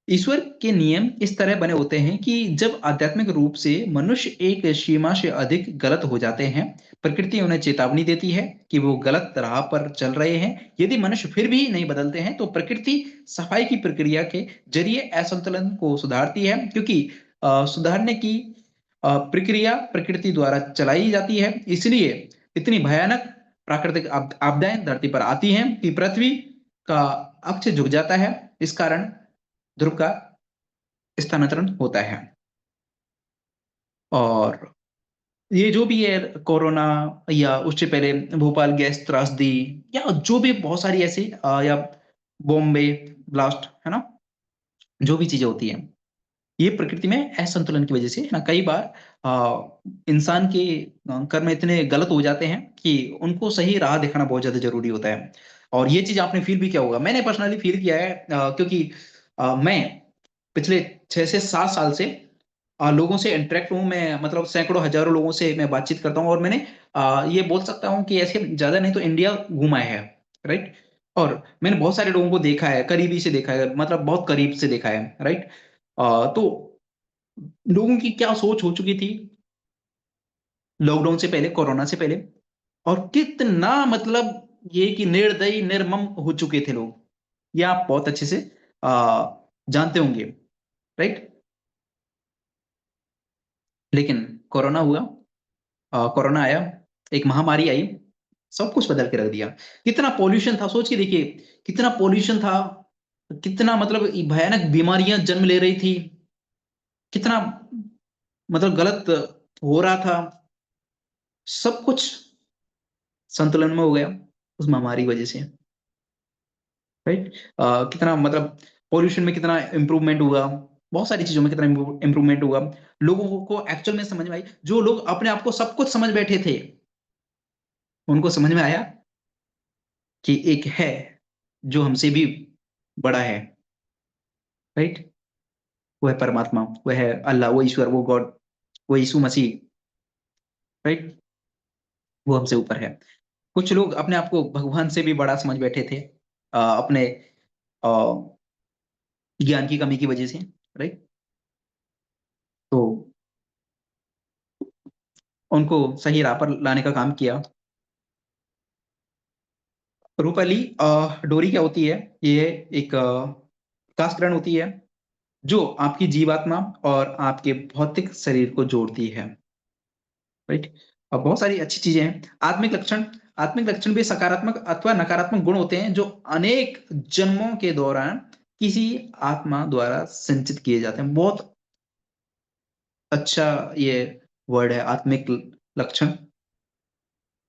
ईश्वर के नियम इस तरह बने होते हैं कि जब आध्यात्मिक रूप से मनुष्य एक सीमा से अधिक गलत हो जाते हैं, प्रकृति उन्हें चेतावनी देती है कि वो गलत राह पर चल रहे हैं। यदि मनुष्य फिर भी नहीं बदलते हैं तो प्रकृति सफाई की प्रक्रिया के जरिए असंतुलन को सुधारती है, क्योंकि सुधारने की प्रक्रिया प्रकृति द्वारा चलाई जाती है। इसलिए इतनी भयानक प्राकृतिक आपदाएं धरती पर आती हैं कि पृथ्वी का अक्ष झुक जाता है। इस कारण ध्रुव का स्थानांतरण होता है। और ये जो भी है कोरोना, या उससे पहले भोपाल गैस त्रासदी, या जो भी बहुत सारी ऐसी या बॉम्बे ब्लास्ट, है ना, जो भी चीजें होती हैं, ये प्रकृति में असंतुलन की वजह से है ना। कई बार इंसान के कर्म इतने गलत हो जाते हैं कि उनको सही राह दिखाना बहुत ज्यादा जरूरी होता है। और ये चीज आपने फील भी किया होगा, मैंने पर्सनली फील किया है, क्योंकि मैं पिछले 6 से 7 साल से लोगों से इंटरेक्ट हूँ मैं, मतलब सैकड़ों हजारों लोगों से मैं बातचीत करता हूँ। और मैंने ये बोल सकता हूँ कि ऐसे ज्यादा नहीं तो इंडिया घूमा है, राइट। और मैंने बहुत सारे लोगों को देखा है, करीबी से देखा है, मतलब बहुत करीब से देखा है, राइट। तो लोगों की क्या सोच हो चुकी थी लॉकडाउन से पहले, कोरोना से पहले, और कितना मतलब ये कि निर्दयी निर्मम हो चुके थे लोग, ये आप बहुत अच्छे से जानते होंगे, राइट। लेकिन कोरोना हुआ, कोरोना आया, एक महामारी आई, सब कुछ बदल के रख दिया। कितना पॉल्यूशन था, सोच के देखिए, कितना पॉल्यूशन था, कितना मतलब भयानक बीमारियां जन्म ले रही थी, कितना मतलब गलत हो रहा था, सब कुछ संतुलन में हो गया उस महामारी की वजह से, राइट। कितना मतलब पॉल्यूशन में कितना इंप्रूवमेंट हुआ, बहुत सारी चीजों में कितना इंप्रूवमेंट हुआ। लोगों को एक्चुअल में समझ में आई, जो लोग अपने आप को सब कुछ समझ बैठे थे, उनको समझ में आया कि एक है जो हमसे भी बड़ा है, राइट। वो है परमात्मा, वो है अल्लाह, वो ईश्वर, वो गॉड, वो यीशु मसीह, राइट। वो हमसे ऊपर है। कुछ लोग अपने आप को भगवान से भी बड़ा समझ बैठे थे, अपने अ, ज्ञान की कमी की वजह से, राइट। तो उनको सही राह पर लाने का काम किया। रूपाली डोरी क्या होती है, ये एक विकास किरण होती है जो आपकी जीवात्मा और आपके भौतिक शरीर को जोड़ती है, राइट। और बहुत सारी अच्छी चीजें हैं। आत्मिक लक्षण भी सकारात्मक अथवा नकारात्मक गुण होते हैं जो अनेक जन्मों के दौरान किसी आत्मा द्वारा संचित किए जाते हैं। बहुत अच्छा ये वर्ड है, आत्मिक लक्षण।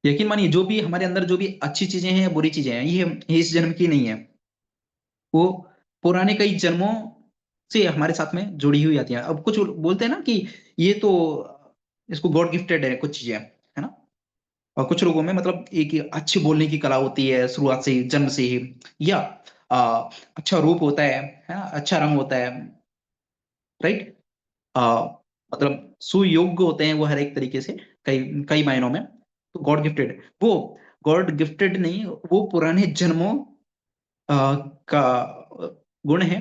यकीन मानिए जो भी हमारे अंदर जो भी अच्छी चीजें हैं, बुरी चीजें हैं, ये इस जन्म की नहीं है, वो पुराने कई जन्मों से हमारे साथ में जुड़ी हुई आती है। अब कुछ बोलते हैं ना कि ये तो इसको गॉड गिफ्टेड है कुछ चीजें, है ना। और कुछ लोगों में मतलब एक अच्छी बोलने की कला होती है शुरुआत से ही, जन्म से ही, या अच्छा रूप होता है ना, अच्छा रंग होता है, राइट। मतलब सुयोग्य होते हैं वो हर एक तरीके से, कई कई मायनों में। तो गॉड गिफ्टेड, वो गॉड गिफ्टेड नहीं, वो पुराने जन्मों का गुण है।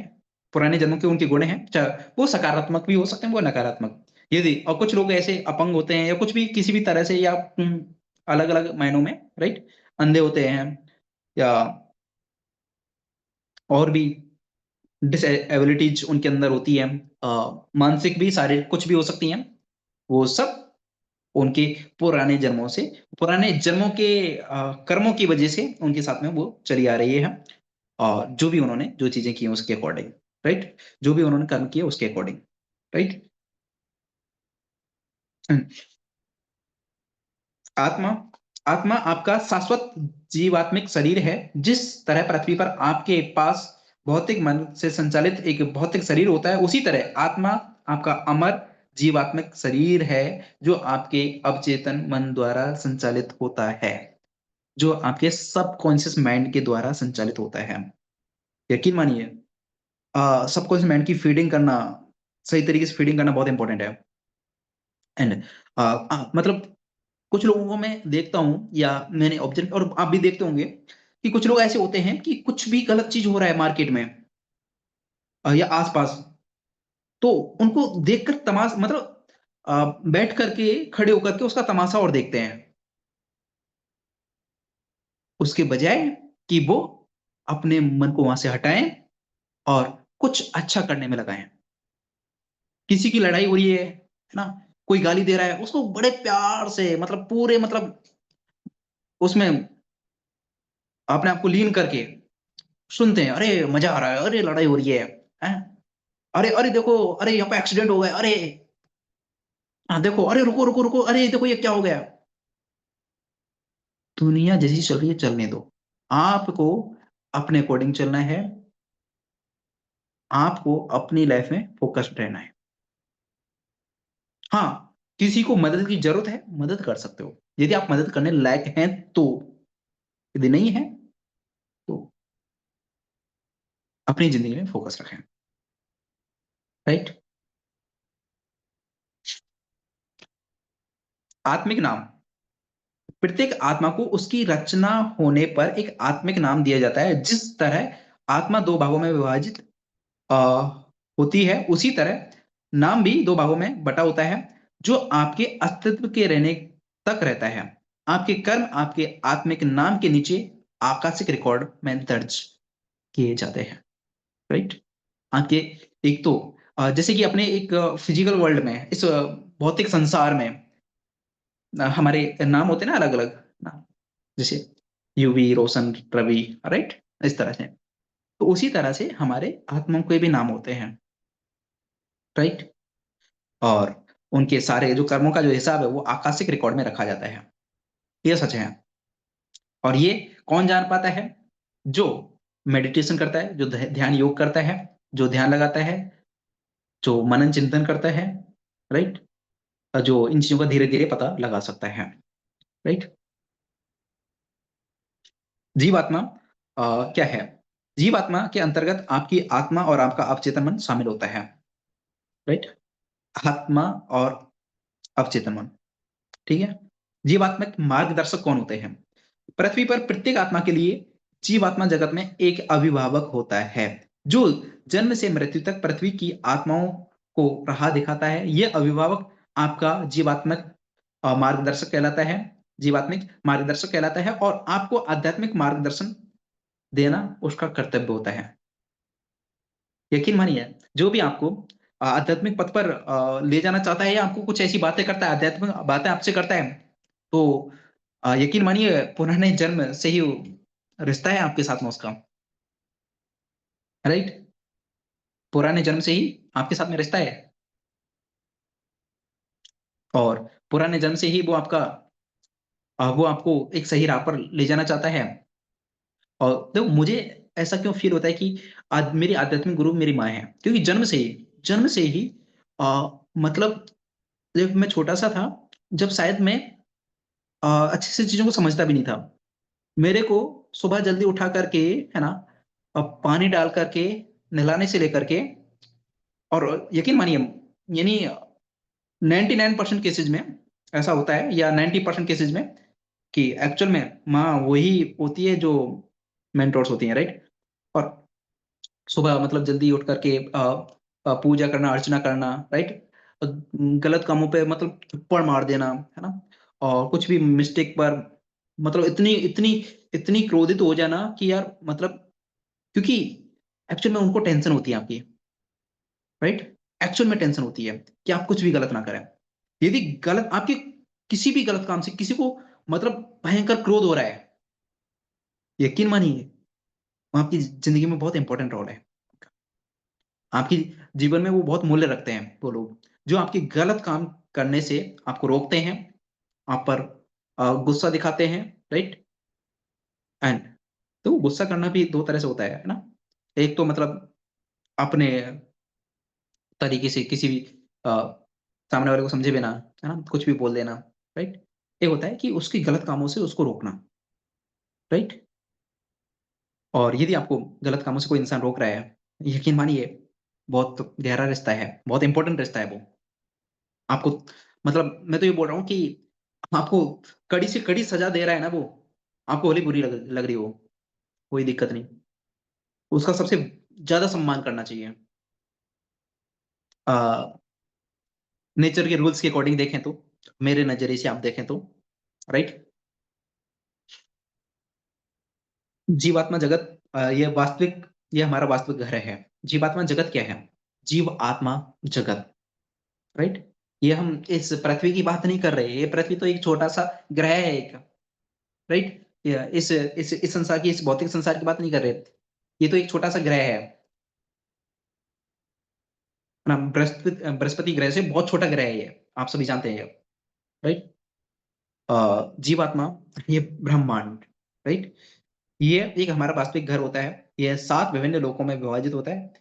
पुराने जन्मों के उनके गुण हैं, चाहे वो सकारात्मक भी हो सकते हैं, वो नकारात्मक। यदि और कुछ लोग ऐसे अपंग होते हैं या कुछ भी किसी भी तरह से, या अलग अलग मायनों में, राइट, अंधे होते हैं, या और भी डिसेबिलिटीज उनके अंदर होती है, मानसिक भी, शारीरिक कुछ भी हो सकती हैं, वो सब उनके पुराने जन्मों से, पुराने जन्मों के कर्मों की वजह से उनके साथ में वो चली आ रही है। और जो भी उन्होंने जो चीजें की उसके अकॉर्डिंग, राइट, जो भी उन्होंने कर्म किए उसके अकॉर्डिंग, राइट। आत्मा, आत्मा आपका शाश्वत जीवात्मिक शरीर है। जिस तरह पृथ्वी पर आपके पास भौतिक मन से संचालित एक भौतिक शरीर होता है, उसी तरह आत्मा आपका अमर जीवात्मिक शरीर है, जो आपके अवचेतन मन द्वारा संचालित होता है, जो आपके सबकॉन्शियस माइंड के द्वारा संचालित होता है। यकीन मानिए, सबकॉन्शियस माइंड की फीडिंग करना, सही तरीके से फीडिंग करना बहुत इंपॉर्टेंट है। एंड मतलब कुछ लोगों को मैं देखता हूँ, या मैंने ऑब्जर्व, और आप भी देखते होंगे, कि कुछ लोग ऐसे होते हैं कि कुछ भी गलत चीज हो रहा है मार्केट में या आसपास, तो उनको देखकर तमाश मतलब बैठ करके, खड़े होकर के उसका तमाशा और देखते हैं, उसके बजाय कि वो अपने मन को वहां से हटाएं और कुछ अच्छा करने में लगाएं। किसी की लड़ाई हो रही है ना, कोई गाली दे रहा है, उसको बड़े प्यार से, मतलब पूरे, मतलब उसमें अपने आप को लीन करके सुनते हैं, अरे मजा आ रहा है, अरे लड़ाई हो रही है? अरे अरे देखो, अरे यहाँ पे एक्सीडेंट हो गया, अरे हाँ देखो, अरे रुको रुको रुको, अरे देखो ये क्या हो गया। दुनिया जैसी चल रही है चलने दो, आपको अपने अकॉर्डिंग चलना है, आपको अपनी लाइफ में फोकस्ड रहना है। हाँ, किसी को मदद की जरूरत है, मदद कर सकते हो, यदि आप मदद करने लायक हैं तो। यदि नहीं है तो अपनी जिंदगी में फोकस रखें, राइट। आत्मिक नाम, प्रत्येक आत्मा को उसकी रचना होने पर एक आत्मिक नाम दिया जाता है। जिस तरह आत्मा दो भागों में विभाजित आ, होती है, उसी तरह नाम भी दो भागों में बटा होता है, जो आपके अस्तित्व के रहने तक रहता है। आपके कर्म आपके आत्मिक नाम के नीचे आकाशिक रिकॉर्ड में दर्ज किए जाते हैं, राइट। आपके, एक तो जैसे कि अपने एक फिजिकल वर्ल्ड में, इस भौतिक संसार में हमारे नाम होते हैं ना, अलग अलग नाम, जैसे यूवी, रोशन, रवि, राइट, इस तरह से। तो उसी तरह से हमारे आत्माओं के भी नाम होते हैं, राइट। और उनके सारे जो कर्मों का जो हिसाब है वो आकाशिक रिकॉर्ड में रखा जाता है। ये सच है। और ये कौन जान पाता है? जो मेडिटेशन करता है, जो ध्यान योग करता है, जो ध्यान लगाता है, जो मनन चिंतन करता है, राइट, जो इन चीजों का धीरे धीरे पता लगा सकता है, राइट। जीवात्मा क्या है? जीवात्मा के अंतर्गत आपकी आत्मा और आपका अवचेतन मन शामिल होता है, राइट। आत्मा और अवचेतन मन, ठीक है। जीवात्मक मार्गदर्शक कौन होते हैं? पृथ्वी पर प्रत्येक आत्मा के लिए जीवात्मा जगत में एक अभिभावक होता है, जो जन्म से मृत्यु तक पृथ्वी की आत्माओं को राह दिखाता है। यह अभिभावक आपका जीवात्मक मार्गदर्शक कहलाता है, जीवात्मिक मार्गदर्शक कहलाता है, और आपको आध्यात्मिक मार्गदर्शन देना उसका कर्तव्य होता है। यकीन मानिए, जो भी आपको आध्यात्मिक पथ पर ले जाना चाहता है, या आपको कुछ ऐसी बातें करता है, आध्यात्मिक बातें आपसे करता है, तो यकीन मानिए पुराने जन्म से ही रिश्ता है आपके साथ में उसका, राइट। पुराने जन्म से ही आपके साथ में रिश्ता है, और पुराने जन्म से ही वो आपका वो आपको एक सही राह पर ले जाना चाहता है। और देखो, मुझे ऐसा क्यों फील होता है कि मेरी आध्यात्मिक गुरु मेरी माँ है? क्योंकि जन्म से ही मतलब जब मैं छोटा सा था, जब शायद मैं अच्छे से चीजों को समझता भी नहीं था, मेरे को सुबह जल्दी उठा करके, है ना, पानी डाल करके, नहलाने से लेकर के, और यकीन मानिए, यानी 99% केसेज में ऐसा होता है, या 90% केसेज में, कि एक्चुअल में माँ वही होती है जो मेंटोर्स होती हैं, राइट? और सुबह मतलब जल्दी उठ करके पूजा करना, अर्चना करना, राइट? गलत कामों पे मतलब थप्पड़ मार देना, है ना, और कुछ भी मिस्टेक पर मतलब इतनी इतनी इतनी क्रोधित हो जाना कि यार मतलब, क्योंकि एक्चुअल में उनको टेंशन होती है आपकी, राइट? एक्चुअल में टेंशन होती है कि आप कुछ भी गलत ना करें। यदि गलत आपके किसी भी गलत काम से किसी को मतलब भयंकर क्रोध हो रहा है, यकीन मानिए वो आपकी जिंदगी में बहुत इंपॉर्टेंट रोल है। आपकी जीवन में वो बहुत मूल्य रखते हैं वो लोग, जो आपके गलत काम करने से आपको रोकते हैं, आप पर गुस्सा दिखाते हैं, राइट? एंड तो गुस्सा करना भी दो तरह से होता है ना? एक तो मतलब अपने तरीके से किसी भी अ, सामने वाले को समझे बिना, है ना, कुछ भी बोल देना, राइट? एक होता है कि उसकी गलत कामों से उसको रोकना, राइट? और यदि आपको गलत कामों से कोई इंसान रोक रहा है, यकीन मानिए बहुत गहरा रिश्ता है, बहुत इंपॉर्टेंट रिश्ता है वो। आपको मतलब मैं तो ये बोल रहा हूँ कि आपको कड़ी से कड़ी सजा दे रहा है ना वो, आपको भले बुरी लग रही हो, कोई दिक्कत नहीं। उसका सबसे ज़्यादा सम्मान करना चाहिए। अ, नेचर के रूल्स के अकॉर्डिंग देखें तो, मेरे नज़रिए से आप देखें तो, राइट? जीवात्मा जगत, ये हमारा वास्तविक घर है। जीवात्मा जगत क्या है? जीव आत्मा जगत, राइट? ये हम इस पृथ्वी की बात नहीं कर रहे, ये पृथ्वी तो एक छोटा सा ग्रह है एक, राइट? इस संसार की, इस भौतिक संसार की बात नहीं कर रहे। ये तो एक छोटा सा ग्रह है ना, बृहस्पति बृहस्पति ग्रह से बहुत छोटा ग्रह है ये, आप सभी जानते हैं ये, राइट? जीवात्मा, ये ब्रह्मांड, राइट? ये एक हमारा वास्तविक घर होता है। ये 7 विभिन्न लोकों में विभाजित होता है,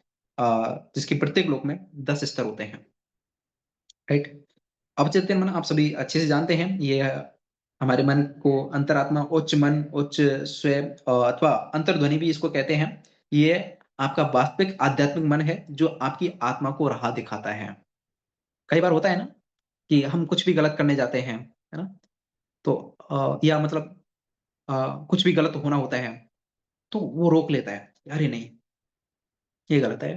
जिसके प्रत्येक लोक में 10 स्तर होते हैं, राइट? अवचेतन मन आप सभी अच्छे से जानते हैं, ये हमारे मन को अंतरात्मा, उच्च मन, उच्च स्व, अथवा अंतर्ध्वनि भी इसको कहते हैं। ये आपका वास्तविक आध्यात्मिक मन है, जो आपकी आत्मा को राह दिखाता है। कई बार होता है ना कि हम कुछ भी गलत करने जाते हैं, है ना, तो या मतलब कुछ भी गलत होना होता है, तो वो रोक लेता है, अरे नहीं, ये गलत है,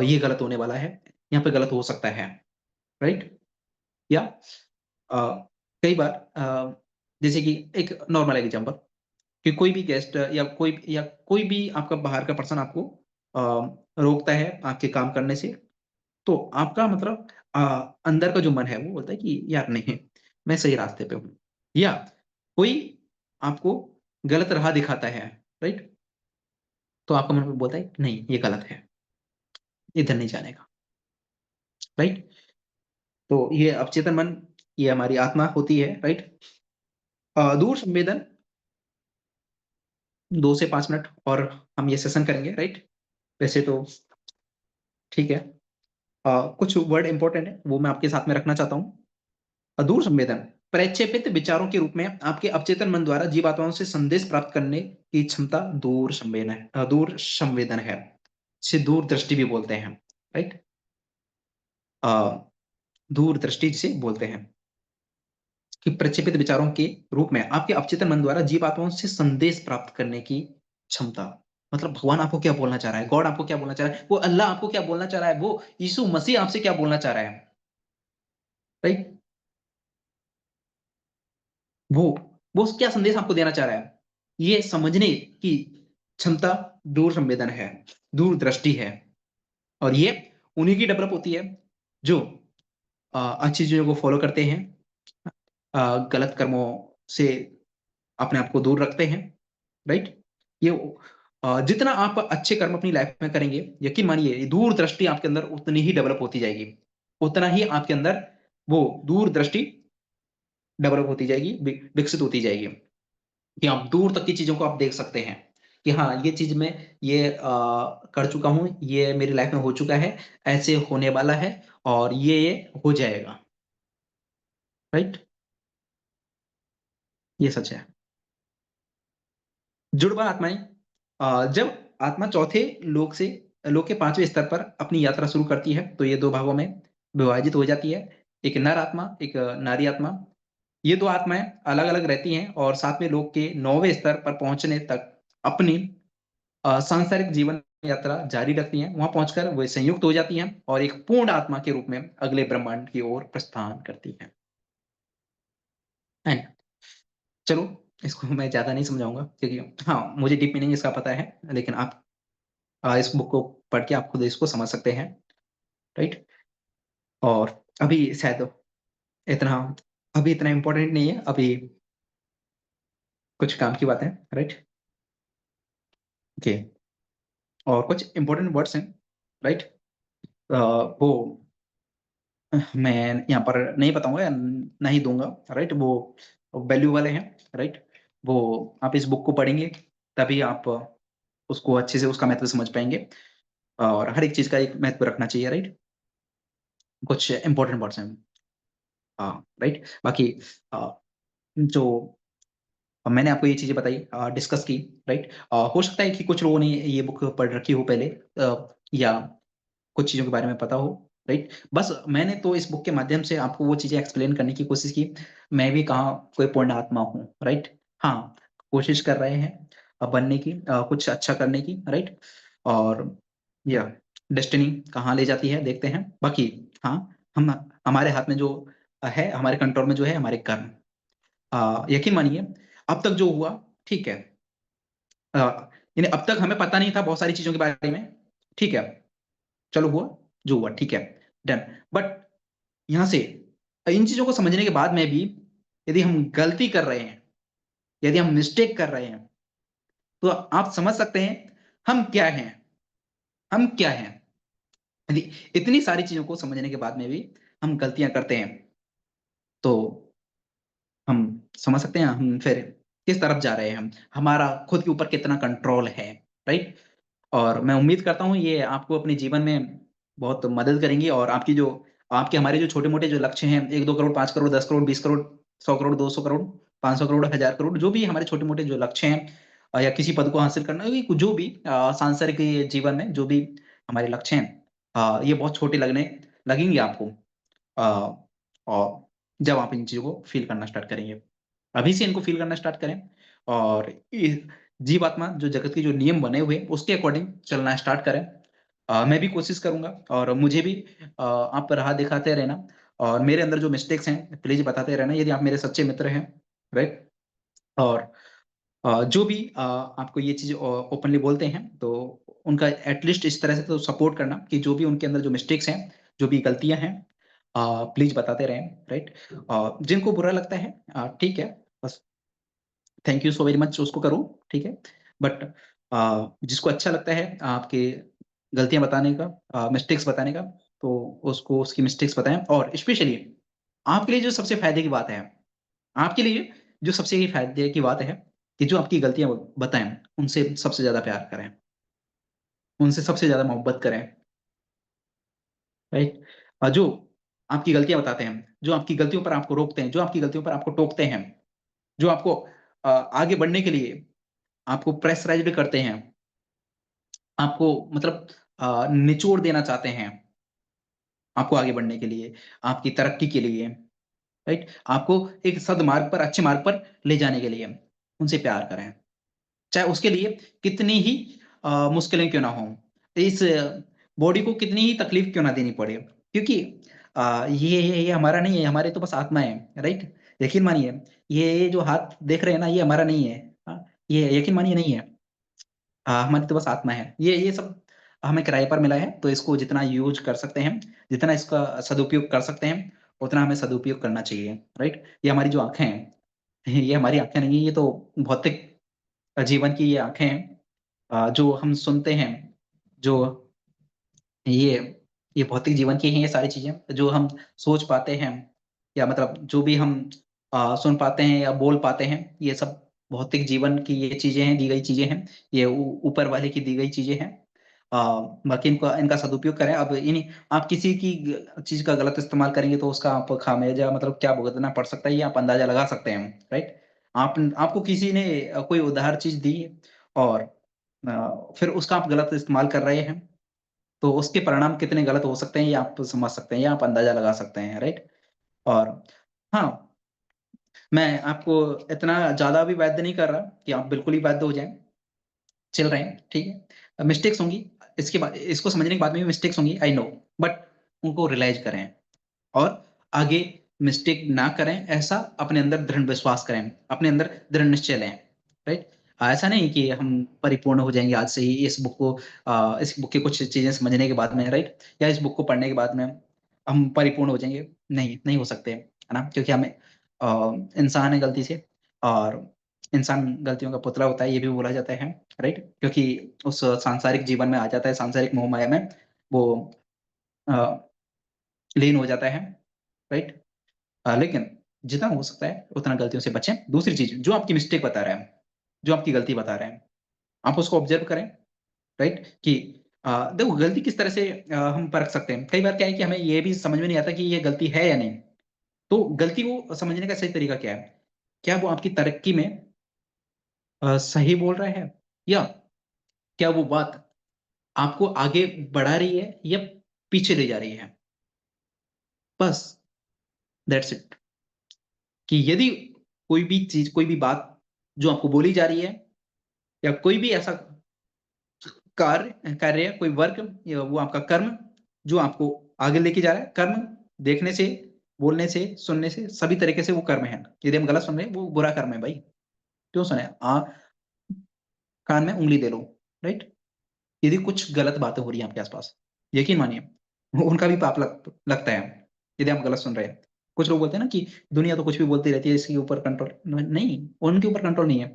ये गलत होने वाला है, यहाँ पे गलत हो सकता है, राइट? या कई बार जैसे कि एक नॉर्मल एग्जांपल, कि कोई भी गेस्ट या कोई भी आपका बाहर का पर्सन आपको रोकता है आपके काम करने से, तो आपका मतलब अंदर का जो मन है वो बोलता है कि यार नहीं, मैं सही रास्ते पे हूँ। या कोई आपको गलत राह दिखाता है, राइट? तो आपका मन बोलता है नहीं, ये गलत है, इधर नहीं जाने का, राइट? तो ये अवचेतन मन, ये हमारी आत्मा होती है, राइट? दूर संवेदन 2 से 5 मिनट और हम ये सेशन करेंगे, राइट? वैसे तो ठीक है। कुछ वर्ड इंपॉर्टेंट है वो मैं आपके साथ में रखना चाहता हूँ। दूर संवेदन प्रक्षेपित विचारों के रूप में आपके अवचेतन मन द्वारा जीवात्माओं से संदेश प्राप्त करने की क्षमता दूर संवेदन है, इसे दूर दृष्टि भी बोलते हैं, राइट? दूर दृष्टि से बोलते हैं कि प्रक्षेपित विचारों के रूप में आपके अवचेतन मन द्वारा जीवात्माओं से संदेश प्राप्त करने की क्षमता। मतलब भगवान आपको क्या बोलना चाह रहा है, गॉड आपको क्या बोलना चाह रहा है, वो अल्लाह आपको क्या बोलना चाह रहा है, वो यीशु मसीह आपसे क्या बोलना चाह रहा है, राइट? वो वो क्या संदेश आपको देना चाह रहा है, ये समझने की क्षमता दूर संवेदन है, दूर दृष्टि है। और ये उन्हीं की डेवलप होती है जो अच्छी चीजों को फॉलो करते हैं, गलत कर्मों से अपने आप को दूर रखते हैं, राइट? ये जितना आप अच्छे कर्म अपनी लाइफ में करेंगे, यकीन मानिए दूर दृष्टि आपके अंदर उतनी ही डेवलप होती जाएगी, उतना ही आपके अंदर वो दूर दृष्टि डेवलप होती जाएगी, विकसित होती जाएगी, कि आप दूर तक की चीजों को आप देख सकते हैं। कि हाँ ये चीज मैं ये कर चुका हूँ, ये मेरी लाइफ में हो चुका है, ऐसे होने वाला है और ये हो जाएगा। राइट। ये सच है। जुड़वा आत्माएं, जब आत्मा चौथे लोक के पांचवें स्तर पर अपनी यात्रा शुरू करती है तो ये दो भागों में विभाजित हो जाती है। एक नर आत्मा, एक नारी आत्मा। ये दो आत्माएं अलग अलग रहती हैं और सातवें लोक के नौवें स्तर पर पहुंचने तक अपनी सांसारिक जीवन यात्रा जारी रखती हैं। वहां पहुंचकर वे संयुक्त हो जाती हैं और एक पूर्ण आत्मा के रूप में अगले ब्रह्मांड की ओर प्रस्थान करती हैं। एंड चलो, इसको मैं ज्यादा नहीं समझाऊंगा क्योंकि हाँ मुझे डीप मीनिंग इसका पता है, लेकिन आप इस बुक को पढ़ के आप खुद इसको समझ सकते हैं। राइट। और अभी शायद इतना अभी इतना इम्पोर्टेंट नहीं है, अभी कुछ काम की बात है। राइट। ओके। और कुछ इंपॉर्टेंट वर्ड्स हैं। राइट। वो मैं यहाँ पर नहीं बताऊंगा या नहीं दूंगा। राइट। वो वैल्यू वाले हैं। राइट। वो आप इस बुक को पढ़ेंगे तभी आप उसको अच्छे से उसका महत्व समझ पाएंगे, और हर एक चीज का एक महत्व रखना चाहिए। राइट। कुछ इंपॉर्टेंट वर्ड्स हैं। हाँ। राइट। बाकी जो मैंने आपको ये चीजें बताई, डिस्कस की। राइट। हो सकता है कि कुछ लोगों ने ये बुक पढ़ रखी हो पहले, या कुछ चीजों के बारे में पता हो। राइट। बस मैंने तो इस बुक के माध्यम से आपको वो चीजें एक्सप्लेन करने की कोशिश की। मैं भी कहाँ कोई पूर्ण आत्मा हूँ। राइट। हाँ, कोशिश कर रहे हैं बनने की, कुछ अच्छा करने की। राइट। और यह डेस्टिनी कहाँ ले जाती है देखते हैं। बाकी हाँ, हम हमारे हाथ में जो है, हमारे कंट्रोल में जो है हमारे कर्म। यकीन मानिए, अब तक जो हुआ ठीक है, अ, यानी अब तक हमें पता नहीं था बहुत सारी चीजों के बारे में। ठीक है, चलो हुआ जो हुआ, ठीक है, डन। बट यहां से इन चीजों को समझने के बाद में भी यदि हम गलती कर रहे हैं, यदि हम मिस्टेक कर रहे हैं, तो आप समझ सकते हैं हम क्या हैं। हम क्या हैं यदि इतनी सारी चीजों को समझने के बाद में भी हम गलतियां करते हैं, तो हम समझ सकते हैं हम फिर किस तरफ जा रहे हैं, हम हमारा खुद के ऊपर कितना कंट्रोल है। राइट। और मैं उम्मीद करता हूँ ये आपको अपने जीवन में बहुत मदद करेंगी, और आपकी जो आपके हमारे जो छोटे मोटे जो लक्ष्य हैं, 1-2 करोड़, 5 करोड़, 10 करोड़, 20 करोड़, 100 करोड़, 200 करोड़, 500 करोड़, 1000 करोड़, जो भी हमारे छोटे मोटे जो लक्ष्य हैं, या किसी पद को हासिल करना, जो भी सांसारिक जीवन में जो भी हमारे लक्ष्य हैं, ये बहुत छोटे लगेंगे आपको। अ, और जब आप इन चीजों को फील करना स्टार्ट करेंगे, अभी से इनको फील करना स्टार्ट करें, और जीवात्मा जो जगत के जो नियम बने हुए उसके अकॉर्डिंग चलना स्टार्ट करें। मैं भी कोशिश करूंगा, और मुझे भी आप राह दिखाते रहना, और मेरे अंदर जो मिस्टेक्स हैं प्लीज बताते रहना यदि आप मेरे सच्चे मित्र हैं। राइट। और जो भी आपको ये चीज ओपनली बोलते हैं, तो उनका एटलीस्ट इस तरह से तो सपोर्ट करना कि जो भी उनके अंदर जो मिस्टेक्स हैं, जो भी गलतियां हैं, प्लीज बताते रहें। राइट। जिनको बुरा लगता है ठीक है, बस thank you so very much उसको करो, ठीक है। बट जिसको अच्छा लगता है आपके गलतियां बताने का, मिस्टेक्स बताने का, तो उसको उसकी मिस्टेक्स बताएं। और स्पेशली आपके लिए जो सबसे फायदे की बात है, आपके लिए जो सबसे ही फायदे की बात है, कि जो आपकी गलतियां बताएं उनसे सबसे ज्यादा प्यार करें, उनसे सबसे ज्यादा मोहब्बत करें। राइट। जो आपकी गलतियां बताते हैं, जो आपकी गलतियों पर आपको रोकते हैं, जो आपकी गलतियों पर आपको टोकते हैं, जो आपको आगे बढ़ने के लिए आपको प्रेशराइज्ड करते हैं, आपको मतलब निचोड़ देना चाहते हैं, आपको आगे बढ़ने के लिए, आपकी तरक्की के लिए। राइट। आपको एक सदमार्ग पर, अच्छे मार्ग पर ले जाने के लिए उनसे प्यार करें, चाहे उसके लिए कितनी ही मुश्किलें क्यों ना हो, इस बॉडी को कितनी ही तकलीफ क्यों ना देनी पड़े, क्योंकि ये हमारा नहीं है, हमारे तो बस आत्मा है। राइट। यकीन मानिए, ये जो हाथ देख रहे हैं ना, ये हमारा नहीं है। ये यकीन मानिए नहीं है। हमारी तो बस आत्मा है। ये सब हमें किराए पर मिला है, तो इसको जितना यूज कर सकते हैं, जितना इसका सदुपयोग कर सकते हैं, उतना हमें सदुपयोग करना चाहिए। राइट। ये हमारी जो आंखें हैं, ये हमारी आंखें नहीं है, ये तो भौतिक जीवन की ये आंखें हैं। जो हम सुनते हैं, जो ये ये भौतिक जीवन की हैं ये सारी चीजें, जो हम सोच पाते हैं, या मतलब जो भी हम सुन पाते हैं या बोल पाते हैं, ये सब भौतिक जीवन की ये चीजें हैं, दी गई चीजें हैं, ये ऊपर वाले की दी गई चीजें हैं। बाकी इनका इनका सदुपयोग करें। अब इन आप किसी की चीज का गलत इस्तेमाल करेंगे तो उसका आप खामियाजा मतलब क्या भुगतना पड़ सकता है, ये आप अंदाजा लगा सकते हैं, राइट। आपको किसी ने कोई उधार चीज दी और फिर उसका आप गलत इस्तेमाल कर रहे हैं, तो उसके परिणाम कितने गलत हो सकते हैं ये आप समझ सकते हैं, ये आप अंदाजा लगा सकते हैं, राइट। और हाँ, मैं आपको इतना ज्यादा भी वैध नहीं कर रहा कि आप बिल्कुल ही वैध हो जाएं, चल रहे हैं, ठीक है, मिस्टेक्स होंगी, इसके बाद इसको समझने के बाद में भी मिस्टेक्स होंगी, आई नो, बट उनको रियलाइज करें और आगे मिस्टेक ना करें, ऐसा अपने अंदर दृढ़ विश्वास करें, अपने अंदर दृढ़ निश्चय लें, राइट। ऐसा नहीं कि हम परिपूर्ण हो जाएंगे आज से ही इस बुक को, इस बुक की कुछ चीजें समझने के बाद में, राइट, या इस बुक को पढ़ने के बाद में हम परिपूर्ण हो जाएंगे। नहीं, नहीं हो सकते, है ना, क्योंकि हमें इंसान है गलती से, और इंसान गलतियों का पुतला होता है, ये भी बोला जाता है, राइट, क्योंकि उस सांसारिक जीवन में आ जाता है, सांसारिक मोह माया में वो अ, लीन हो जाता है, राइट। लेकिन जितना हो सकता है उतना गलतियों से बचें। दूसरी चीज, जो आपकी मिस्टेक बता रहा है, जो आपकी गलती बता रहे हैं, आप उसको ऑब्जर्व करें, राइट, कि देखो गलती किस तरह से हम परख सकते हैं। कई बार क्या है कि हमें ये भी समझ में नहीं आता कि ये गलती है या नहीं, तो गलती को समझने का सही तरीका क्या है, क्या वो आपकी तरक्की में सही बोल रहा है, या क्या वो बात आपको आगे बढ़ा रही है या पीछे ले जा रही है, बस, दैट्स इट। कि यदि कोई भी चीज, कोई भी बात जो आपको बोली जा रही है, या कोई भी ऐसा कार्य कार्य कोई वर्क, या वो आपका कर्म जो आपको आगे लेके जा रहा है, कर्म देखने से, बोलने से, सुनने से, सभी तरीके से वो कर्म है। यदि हम गलत सुन रहे हैं वो बुरा कर्म है भाई, क्यों सुने, कान में उंगली दे लो, राइट। यदि कुछ गलत बातें हो रही हैं आपके आसपास, यकीन मानिए उनका भी पाप लगता है यदि आप गलत सुन रहे हैं। कुछ लोग बोलते हैं ना कि दुनिया तो कुछ भी बोलती रहती है, इसके ऊपर कंट्रोल नहीं, उनके ऊपर कंट्रोल नहीं है,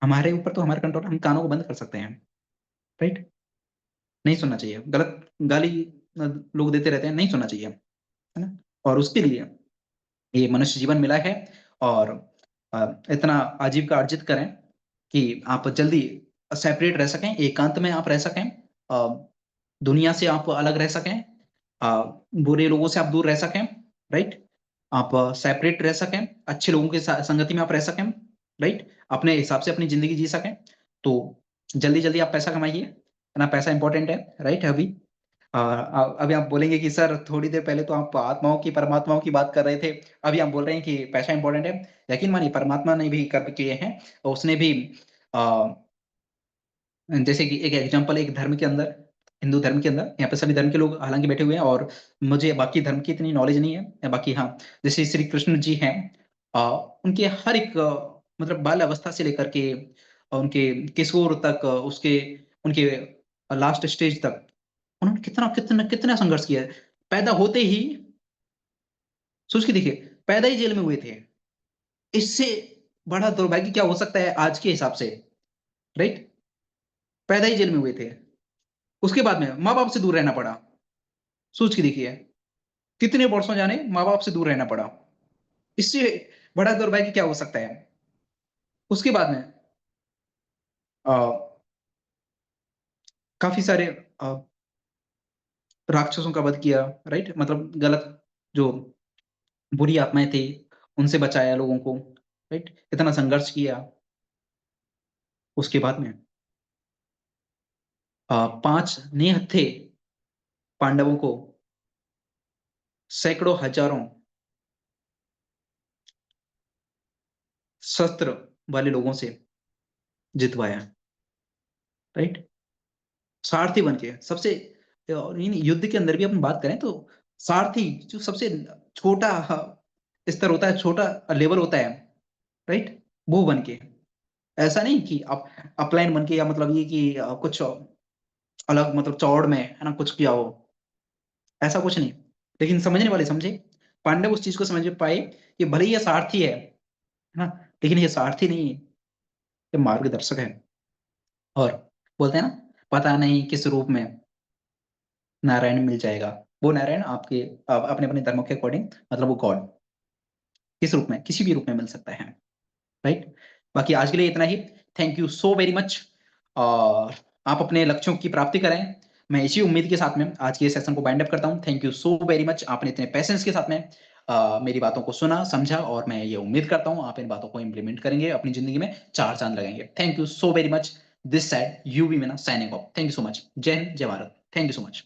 हमारे ऊपर तो हमारा कंट्रोल, हम कानों को बंद कर सकते हैं, राइट। नहीं सुनना चाहिए गलत गाली, लोग देते रहते हैं, नहीं सुनना चाहिए, है ना। और उसके लिए ये मनुष्य जीवन मिला है, और इतना आजीविका अर्जित करें कि आप जल्दी सेपरेट रह सकें, एकांत में आप रह सकें, दुनिया से आप अलग रह सकें, बुरे लोगों से आप दूर रह सकें, राइट। आप सेपरेट रह सकें, अच्छे लोगों के संगति में आप रह सकें, राइट, अपने हिसाब से अपनी जिंदगी जी सकें। तो जल्दी जल्दी आप पैसा कमाइए, है ना, पैसा इंपॉर्टेंट है, राइट। अभी आप बोलेंगे कि सर थोड़ी देर पहले तो आप आत्माओं की, परमात्माओं की बात कर रहे थे, अभी आप बोल रहे हैं कि पैसा इंपॉर्टेंट है। यकीन मानिए परमात्मा ने भी कर्म किए हैं, और उसने भी आ, जैसे कि एक एग्जांपल, एक धर्म के अंदर, हिंदू धर्म के अंदर, यहाँ पे सभी धर्म के लोग हालांकि बैठे हुए हैं, और मुझे बाकी धर्म की इतनी नॉलेज नहीं है, बाकी हाँ, जैसे श्री कृष्ण जी हैं, उनके हर एक मतलब बाल अवस्था से लेकर के उनके किशोर तक, उसके उनके लास्ट स्टेज तक, उन्होंने कितना कितना कितना संघर्ष किया है। पैदा होते ही, सोच के देखिए, पैदा ही जेल में हुए थे, इससे बड़ा दुर्भाग्य क्या हो सकता है आज के हिसाब से, राइट। पैदा ही जेल में हुए थे, उसके बाद में माँ बाप से दूर रहना पड़ा, सोच के देखिए, कितने वर्षों जाने माँ बाप से दूर रहना पड़ा, इससे बड़ा दुर्भाग्य क्या हो सकता है। उसके बाद में आ, काफी सारे आ, राक्षसों का वध किया, राइट, मतलब गलत जो बुरी आत्माएं थी उनसे बचाया लोगों को, राइट, इतना संघर्ष किया। उसके बाद में 5 निहत्थे थे पांडवों को सैकड़ों हजारों शस्त्र वाले लोगों से जितवाया, राइट। सारथी बन के सबसे, और इन युद्ध के अंदर भी अपन बात करें तो सारथी जो सबसे छोटा स्तर होता है, छोटा लेवल होता है, राइट, वो बन के, ऐसा नहीं कि आप अपलाइन बन के, या मतलब ये कि कुछ अलग मतलब चौड़ में, है ना, कुछ किया हो, ऐसा कुछ नहीं। लेकिन समझने वाले समझे, पांडव उस चीज को समझ पाए कि भले ही ये सारथी है ना, लेकिन ये सारथी नहीं है, ये मार्गदर्शक है। और बोलते हैं ना, पता नहीं किस रूप में नारायण मिल जाएगा, वो नारायण आपके अपने अपने धर्मों के अकॉर्डिंग, मतलब वो गॉड किस रूप में, किसी भी रूप में मिल सकता है, राइट। बाकी आज के लिए इतना ही। Thank you so very much. और आप अपने लक्ष्यों की प्राप्ति करें, मैं इसी उम्मीद के साथ में आज के सेशन को बाइंड अप करता हूं। Thank you so very much, आपने इतने पेशेंस के साथ में मेरी बातों को सुना, समझा, और मैं ये उम्मीद करता हूं आप इन बातों को इंप्लीमेंट करेंगे, अपनी जिंदगी में चार चांद लगाएंगे। Thank you so very much. This side you we Meena signing off. Thank you so much. Jai Hind, Jai Bharat. Thank you so much.